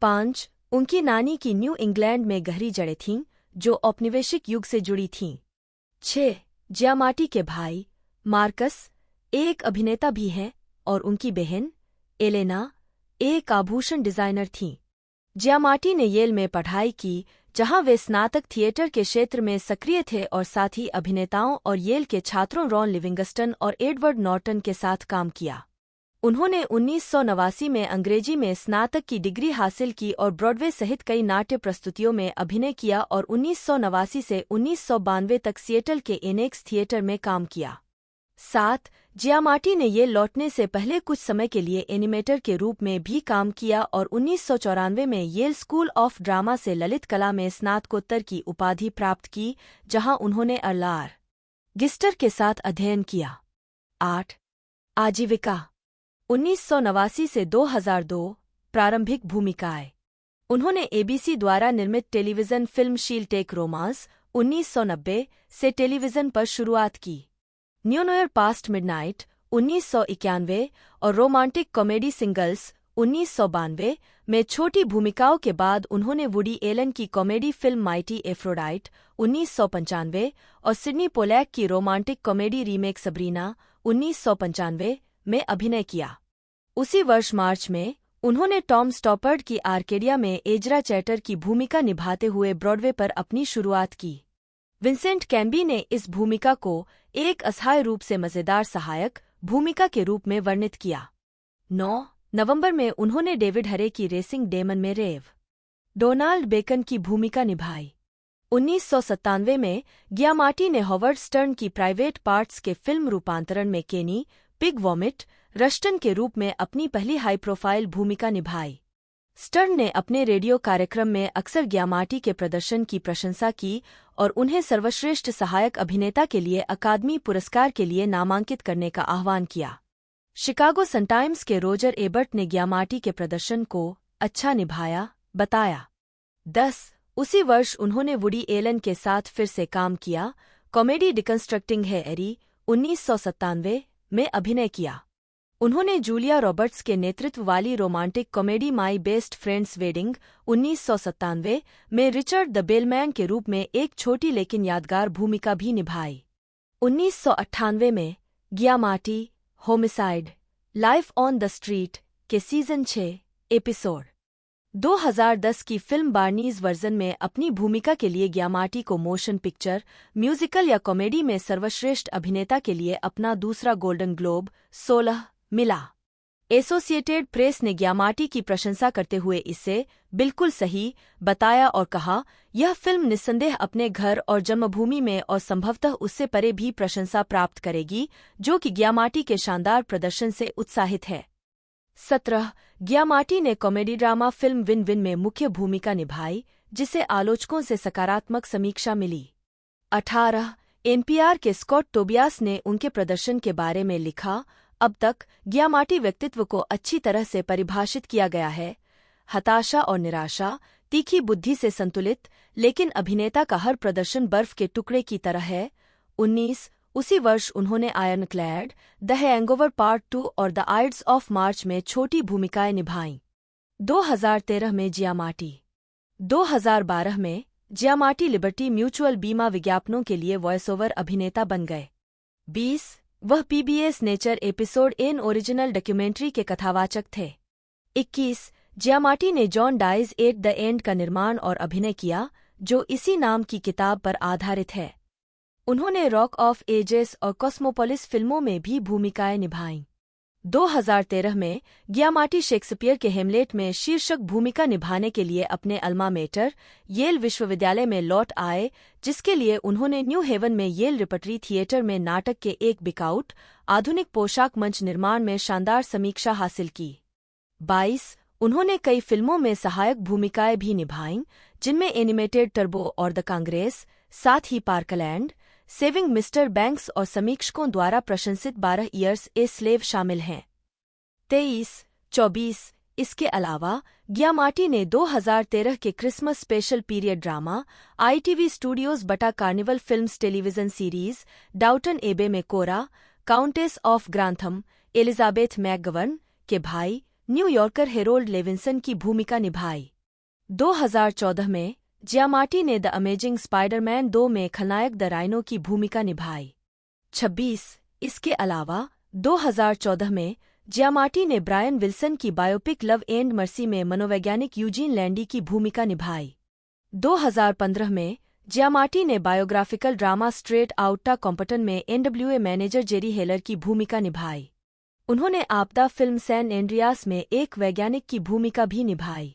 5 उनकी नानी की न्यू इंग्लैंड में गहरी जड़ें थीं, जो औपनिवेशिक युग से जुड़ी थीं। 6 जियामाटी के भाई मार्कस एक अभिनेता भी हैं और उनकी बहन एलेना एक आभूषण डिजाइनर थीं। जियामाटी ने येल में पढ़ाई की, जहां वे स्नातक थिएटर के क्षेत्र में सक्रिय थे और साथ ही अभिनेताओं और येल के छात्रों रॉन लिविंगस्टन और एडवर्ड नॉर्टन के साथ काम किया। उन्होंने 1989 में अंग्रेजी में स्नातक की डिग्री हासिल की और ब्रॉडवे सहित कई नाट्य प्रस्तुतियों में अभिनय किया और 1989 से 1992 तक सिएटल के एनेक्स थिएटर में काम किया। 7. जियामाटी ने येल लौटने से पहले कुछ समय के लिए एनिमेटर के रूप में भी काम किया और 1994 में येल स्कूल ऑफ ड्रामा से ललित कला में स्नातकोत्तर की उपाधि प्राप्त की, जहां उन्होंने अर्लार गिस्टर के साथ अध्ययन किया। 8. आजीविका 1989 से 2002 प्रारंभिक भूमिकाएं। उन्होंने एबीसी द्वारा निर्मित टेलीविजन फिल्म शील टेक रोमांस 1990 से टेलीविजन पर शुरुआत की। न्यू ईयर पास्ट मिडनाइट 1991 और रोमांटिक कॉमेडी सिंगल्स 1992 में छोटी भूमिकाओं के बाद उन्होंने वुडी एलन की कॉमेडी फिल्म माइटी एफ्रोडाइट 1995 और सिडनी पोलैक की रोमांटिक कॉमेडी रीमेक सबरीना 1995 में अभिनय किया। उसी वर्ष मार्च में उन्होंने टॉम स्टॉपर्ड की आर्केडिया में एजरा चैटर की भूमिका निभाते हुए ब्रॉडवे पर अपनी शुरुआत की। विंसेंट कैम्बी ने इस भूमिका को एक असहाय रूप से मजेदार सहायक भूमिका के रूप में वर्णित किया। 9 नवंबर में उन्होंने डेविड हरे की रेसिंग डेमन में रेव डोनाल्ड बेकन की भूमिका निभाई। 1997 में जियामाटी ने हॉवर्ड स्टर्न की प्राइवेट पार्ट्स के फिल्म रूपांतरण में केनी पिग वॉमिट रश्टन के रूप में अपनी पहली हाई प्रोफाइल भूमिका निभाई। स्टर्न ने अपने रेडियो कार्यक्रम में अक्सर जियामाटी के प्रदर्शन की प्रशंसा की और उन्हें सर्वश्रेष्ठ सहायक अभिनेता के लिए अकादमी पुरस्कार के लिए नामांकित करने का आह्वान किया। शिकागो सन-टाइम्स के रोजर एबर्ट ने जियामाटी के प्रदर्शन को अच्छा निभाया बताया। 10 उसी वर्ष उन्होंने वुडी एलन के साथ फिर से काम किया। कॉमेडी डिकंस्ट्रक्टिंग है एरी 1997 में अभिनय किया। उन्होंने जूलिया रॉबर्ट्स के नेतृत्व वाली romantic comedy my best friend's wedding 1997 में रिचर्ड द बेलमैन के रूप में एक छोटी लेकिन यादगार भूमिका भी निभाई। 1998 में Giamatti homicide life on the street के सीजन 6 एपिसोड 2010 की फिल्म बार्नीज वर्जन में अपनी भूमिका के लिए जियामाटी को मोशन पिक्चर, म्यूजिकल या कॉमेडी में सर्वश्रेष्ठ अभिनेता के लिए अपना दूसरा गोल्डन ग्लोब 16 मिला। एसोसिएटेड प्रेस ने जियामाटी की प्रशंसा करते हुए इसे बिल्कुल सही बताया और कहा, यह फिल्म निस्संदेह अपने घर और जन्मभूमि में और संभवतः उससे परे भी प्रशंसा प्राप्त करेगी, जो कि जियामाटी के शानदार प्रदर्शन से उत्साहित है। 17 जियामाटी ने comedy drama film win win में मुख्य भूमिका निभाई, जिसे आलोचकों से सकारात्मक समीक्षा मिली। 18 एनपीआर के स्कॉट टोबियास ने उनके प्रदर्शन के बारे में लिखा, अब तक जियामाटी व्यक्तित्व को अच्छी तरह से परिभाषित किया गया है। हताशा और निराशा, तीखी बुद्धि से संतुलित, लेकिन अभिनेता का हर प्रदर्शन बर्फ के टुकड़े की तरह है। 19 उसी वर्ष उन्होंने आयरनक्लैड, द हैंगओवर पार्ट 2 और द आइड्स ऑफ मार्च में छोटी भूमिकाएं निभाईं। 2013 में जियामाटी 2012 में जियामाटी लिबर्टी म्यूचुअल बीमा विज्ञापनों के लिए वॉइस ओवर अभिनेता बन गए। 20 वह PBS Nature episode an original documentary के कथावाचक थे। 21 जियामाटी ने John Dies at the End का निर्माण और अभिनय किया, जो इसी नाम की किताब पर आधारित है। उन्होंने रॉक ऑफ एजेस और कॉस्मोपोलिस फिल्मों में भी भूमिकाएं निभाईं। 2013 में जियामाटी शेक्सपियर के हेमलेट में शीर्षक भूमिका निभाने के लिए अपने अल्मा मेटर येल विश्वविद्यालय में लौट आए, जिसके लिए उन्होंने न्यू हेवन में येल रिपर्टरी थिएटर में नाटक के एक बिकआउट आधुनिक पोशाक मंच निर्माण में शानदार समीक्षा हासिल की। 22 उन्होंने कई फिल्मों में सहायक भूमिकाएं भी निभाईं, जिनमें एनिमेटेड टर्बो और द कांग्रेस, साथ ही पार्कलैंड, सेविंग मिस्टर बैंक्स और समीक्षकों द्वारा प्रशंसित 12 ईयर्स ए स्लेव शामिल हैं। 23-24 इसके अलावा जियामाटी ने 2013 के Christmas special period drama ITV studios बटा Carnival films television series Downton Abbey में Cora, countess of Grantham Elizabeth McGovern के भाई न्यूयॉर्कर हेरोल्ड लेविंसन की भूमिका निभाई। 2014 में जियामाटी ने द अमेजिंग स्पाइडरमैन 2 में खलनायक द राइनो की भूमिका निभाई। 26 इसके अलावा 2014 में जियामाटी ने ब्रायन विल्सन की बायोपिक लव एंड मर्सी में मनोवैज्ञानिक यूजीन लैंडी की भूमिका निभाई। 2015 में जियामाटी ने biographical drama straight outta Compton में एनडब्ल्यूए मैनेजर जेरी हेलर की भूमिका निभाई। उन्होंने आपदा फिल्म सैन एंड्रियास में एक वैज्ञानिक की भूमिका भी निभाई।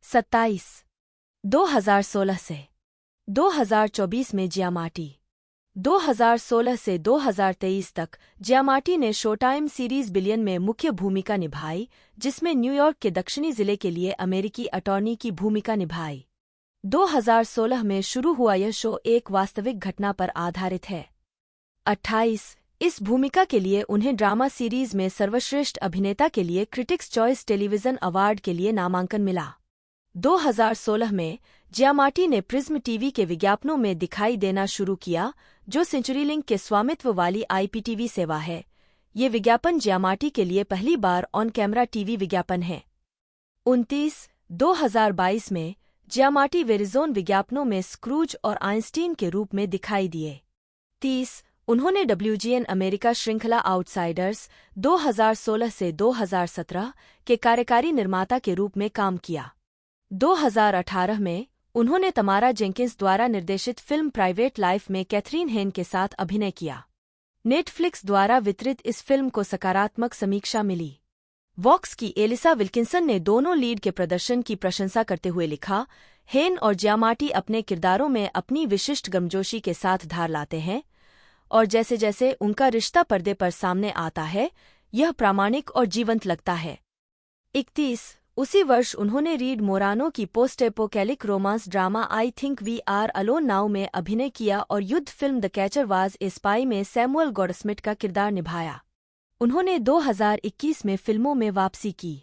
27 2016 से 2024 में जियामाटी 2016 से 2023 तक जियामाटी ने शोटाइम सीरीज बिलियन में मुख्य भूमिका निभाई, जिसमें न्यूयॉर्क के दक्षिणी जिले के लिए अमेरिकी अटॉर्नी की भूमिका निभाई। 2016 में शुरू हुआ यह शो एक वास्तविक घटना पर आधारित है। 28 इस भूमिका के लिए उन्हें ड्रामा सीरीज में सर्वश्रेष्ठ अभिनेता के लिए क्रिटिक्स चॉइस टेलीविजन अवार्ड के लिए नामांकन मिला। 2016 में जियामाटी ने प्रिज्म टीवी के विज्ञापनों में दिखाई देना शुरू किया, जो सेंचुरीलिंक के स्वामित्व वाली आईपीटीवी सेवा है। ये विज्ञापन जियामाटी के लिए पहली बार ऑन कैमरा टीवी विज्ञापन है। 29 2022 में जियामाटी वेरिज़ोन विज्ञापनों में स्क्रूज और आइंस्टीन के रूप में दिखाई दिए। 30 उन्होंने WGN अमेरिका श्रृंखला आउटसाइडर्स 2016 से 2017 के कार्यकारी निर्माता के रूप में काम किया। 2018 में उन्होंने तमारा जेंकिंस द्वारा निर्देशित फिल्म प्राइवेट लाइफ में कैथरीन हेन के साथ अभिनय किया। नेटफ्लिक्स द्वारा वितरित इस फिल्म को सकारात्मक समीक्षा मिली। वॉक्स की एलिसा विल्किंसन ने दोनों लीड के प्रदर्शन की प्रशंसा करते हुए लिखा, हेन और जियामाटी अपने किरदारों में अपनी विशिष्ट गर्मजोशी के साथ धार लाते हैं, और जैसे जैसे उनका रिश्ता पर्दे पर सामने आता है, यह प्रामाणिक और जीवंत लगता है। 31 उसी वर्ष उन्होंने रीड मोरानो की post apocalyptic romance drama I think we are alone now में अभिनय किया और युद्ध film the catcher was a spy में सैमुअल गॉडस्मिथ का किरदार निभाया। उन्होंने 2021 में फिल्मों में वापसी की।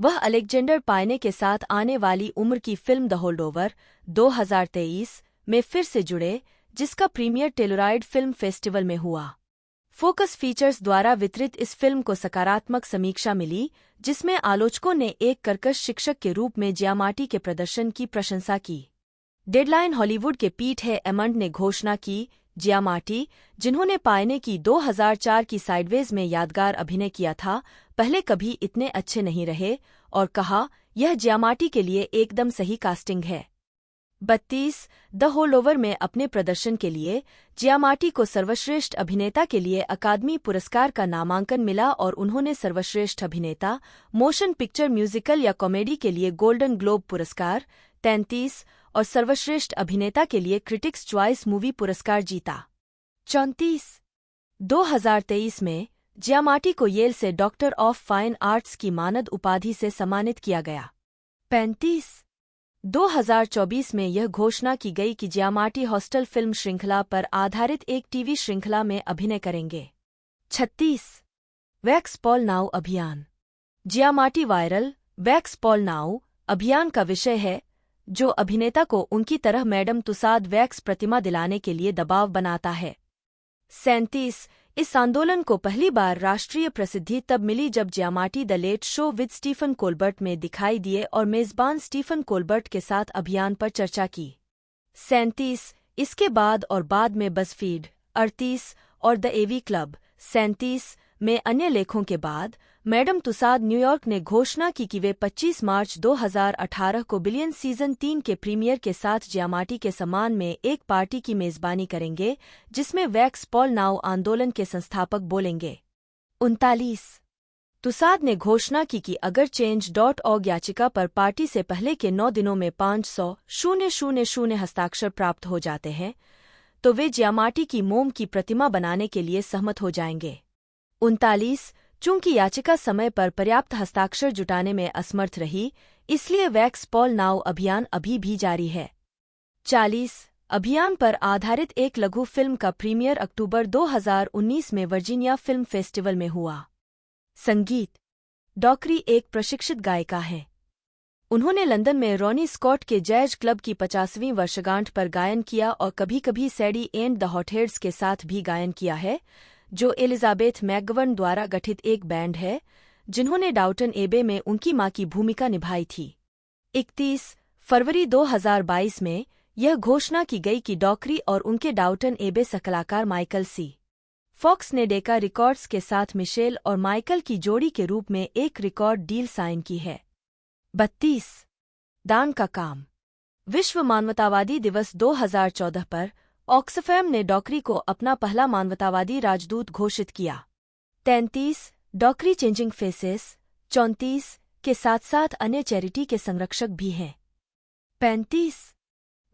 वह अलेक्जेंडर पायने के साथ आने वाली उम्र की फिल्म द होल्डओवर 2023 में फिर से जुड़े, जिसका प्रीमियर टेलुराइड फिल्म फेस्टिवल में हुआ। फोकस फीचर्स द्वारा वितरित इस फिल्म को सकारात्मक समीक्षा मिली, जिसमें आलोचकों ने एक कर्कश शिक्षक के रूप में जियामाटी के प्रदर्शन की प्रशंसा की। डेडलाइन हॉलीवुड के पीट है एमंड ने घोषणा की, जियामाटी, जिन्होंने पायने की 2004 की साइडवेज में यादगार अभिनय किया था, पहले कभी इतने अच्छे नहीं रहे, और कहा, यह जियामाटी के लिए एकदम सही कास्टिंग है। 32 द होल्डओवर में अपने प्रदर्शन के लिए जियामाटी को सर्वश्रेष्ठ अभिनेता के लिए अकादमी पुरस्कार का नामांकन मिला और उन्होंने सर्वश्रेष्ठ अभिनेता, मोशन पिक्चर म्यूजिकल या कॉमेडी के लिए गोल्डन ग्लोब पुरस्कार 33 और सर्वश्रेष्ठ अभिनेता के लिए क्रिटिक्स चॉइस मूवी पुरस्कार जीता। 34 2023 में जियामाटी को येल से डॉक्टर ऑफ फाइन आर्ट्स की मानद उपाधि से सम्मानित किया गया। 35 2024 में यह घोषणा की गई कि जियामाटी हॉस्टल फिल्म श्रृंखला पर आधारित एक टीवी श्रृंखला में अभिनय करेंगे। 36 वैक्स पॉल नाउ अभियान। जियामाटी वायरल वैक्स पॉल नाउ अभियान का विषय है, जो अभिनेता को उनकी तरह मैडम तुसाद वैक्स प्रतिमा दिलाने के लिए दबाव बनाता है। 37 इस आंदोलन को पहली बार राष्ट्रीय प्रसिद्धि तब मिली जब Giamatti the late show with Stephen Colbert में दिखाई दिए और मेजबान स्टीफन कोलबर्ट के साथ अभियान पर चर्चा की। 37 इसके बाद और बाद में बज़फीड 38 और द एवी क्लब 37 में अन्य लेखों के बाद मैडम तुसाद न्यूयॉर्क ने घोषणा की कि वे 25 मार्च 2018 को बिलियन सीजन 3 के प्रीमियर के साथ जियामाटी के सम्मान में एक पार्टी की मेजबानी करेंगे, जिसमें वैक्स पॉल नाउ आंदोलन के संस्थापक बोलेंगे। 39 तुसाद ने घोषणा की कि अगर change.org याचिका पर पार्टी से पहले के 9 दिनों में 500,000 हस्ताक्षर प्राप्त हो जाते हैं, तो वे जियामाटी की मोम की प्रतिमा बनाने के लिए सहमत हो जाएंगे। 39 चूंकि याचिका समय पर पर्याप्त हस्ताक्षर जुटाने में असमर्थ रही, इसलिए वैक्स पॉल नाउ अभियान अभी भी जारी है। 40 अभियान पर आधारित एक लघु फिल्म का प्रीमियर अक्टूबर 2019 में वर्जीनिया फिल्म फेस्टिवल में हुआ। संगीत डॉकरी एक प्रशिक्षित गायिका हैं। उन्होंने लंदन में रॉनी स्कॉट के जैज क्लब की 50वीं वर्षगांठ पर गायन किया और कभी कभी सैडी एंड द हॉटहेड्स के साथ भी गायन किया है, जो एलिजाबेथ मैकगवर्न द्वारा गठित एक बैंड है, जिन्होंने डाउटन एबे में उनकी मां की भूमिका निभाई थी। 31 फरवरी 2022 में यह घोषणा की गई कि डॉकरी और उनके डाउटन एबे सहकलाकार माइकल सी. फॉक्स ने डेका रिकॉर्ड्स के साथ मिशेल और माइकल की जोड़ी के रूप में एक रिकॉर्ड डील साइन की है। 32 दान का काम। विश्व मानवतावादी दिवस 2014 पर ऑक्सफैम ने डॉकरी को अपना पहला मानवतावादी राजदूत घोषित किया। 33 डॉकरी चेंजिंग फेसेस 34 के साथ साथ अन्य चैरिटी के संरक्षक भी हैं। 35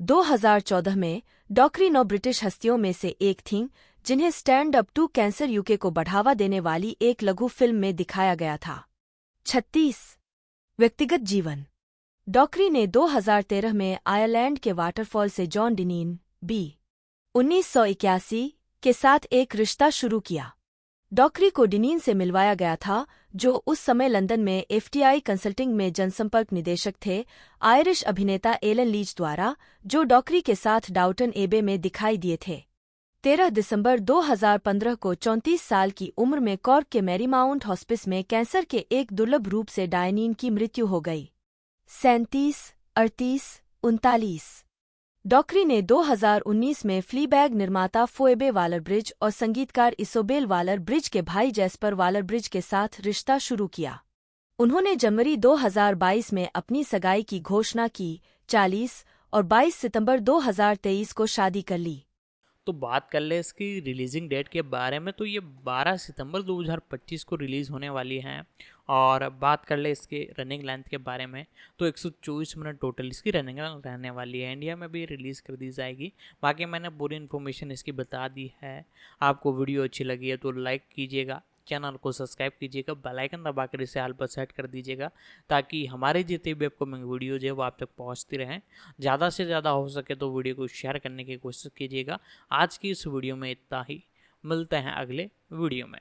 2014 में डॉकरी 9 ब्रिटिश हस्तियों में से एक थीं जिन्हें Stand Up To Cancer UK को बढ़ावा देने वाली एक लघु फिल्म में दिखाया गया था। 36 व्यक्तिगत जीवन। डॉकरी ने 2013 में आयरलैंड के वाटरफॉल से जॉन डिनीन बी 1981 के साथ एक रिश्ता शुरू किया। डॉकरी को डिनीन से मिलवाया गया था जो उस समय लंदन में एफटीआई कंसल्टिंग में जनसंपर्क निदेशक थे, आयरिश अभिनेता एलन लीच द्वारा, जो डॉकरी के साथ डाउटन एबे में दिखाई दिए थे। 13 दिसंबर 2015 को 34 साल की उम्र में कॉर्क के मैरीमाउंट हॉस्पिस में कैंसर के एक दुर्लभ रूप से डायनीन की मृत्यु हो गई। 37 38 39 डॉकरी ने 2019 में फ्लीबैग निर्माता फोएबे वालर ब्रिज और संगीतकार इसोबेल वालर ब्रिज के भाई जैस्पर वालर ब्रिज के साथ रिश्ता शुरू किया। उन्होंने जनवरी 2022 में अपनी सगाई की घोषणा की। 40 और 22 सितंबर 2023 को शादी कर ली। तो बात कर ले इसकी रिलीजिंग डेट के बारे में, तो ये 12 सितंबर 2025 को रिलीज़ होने वाली हैं। और बात कर ले इसके रनिंग लेंथ के बारे में, तो 124 मिनट टोटल इसकी रनिंग रहने वाली है। इंडिया में भी रिलीज़ कर दी जाएगी। बाकी मैंने पूरी इन्फॉर्मेशन इसकी बता दी है। आपको वीडियो अच्छी लगी है तो लाइक कीजिएगा, चैनल को सब्सक्राइब कीजिएगा, बेल आइकन दबाकर इसे ऑल पर सेट कर दीजिएगा ताकि हमारे जितने भी अपकमिंग वीडियोज है वो आप तक पहुंचती रहें। ज़्यादा से ज़्यादा हो सके तो वीडियो को शेयर करने की कोशिश कीजिएगा। आज की इस वीडियो में इतना ही, मिलते हैं अगले वीडियो में।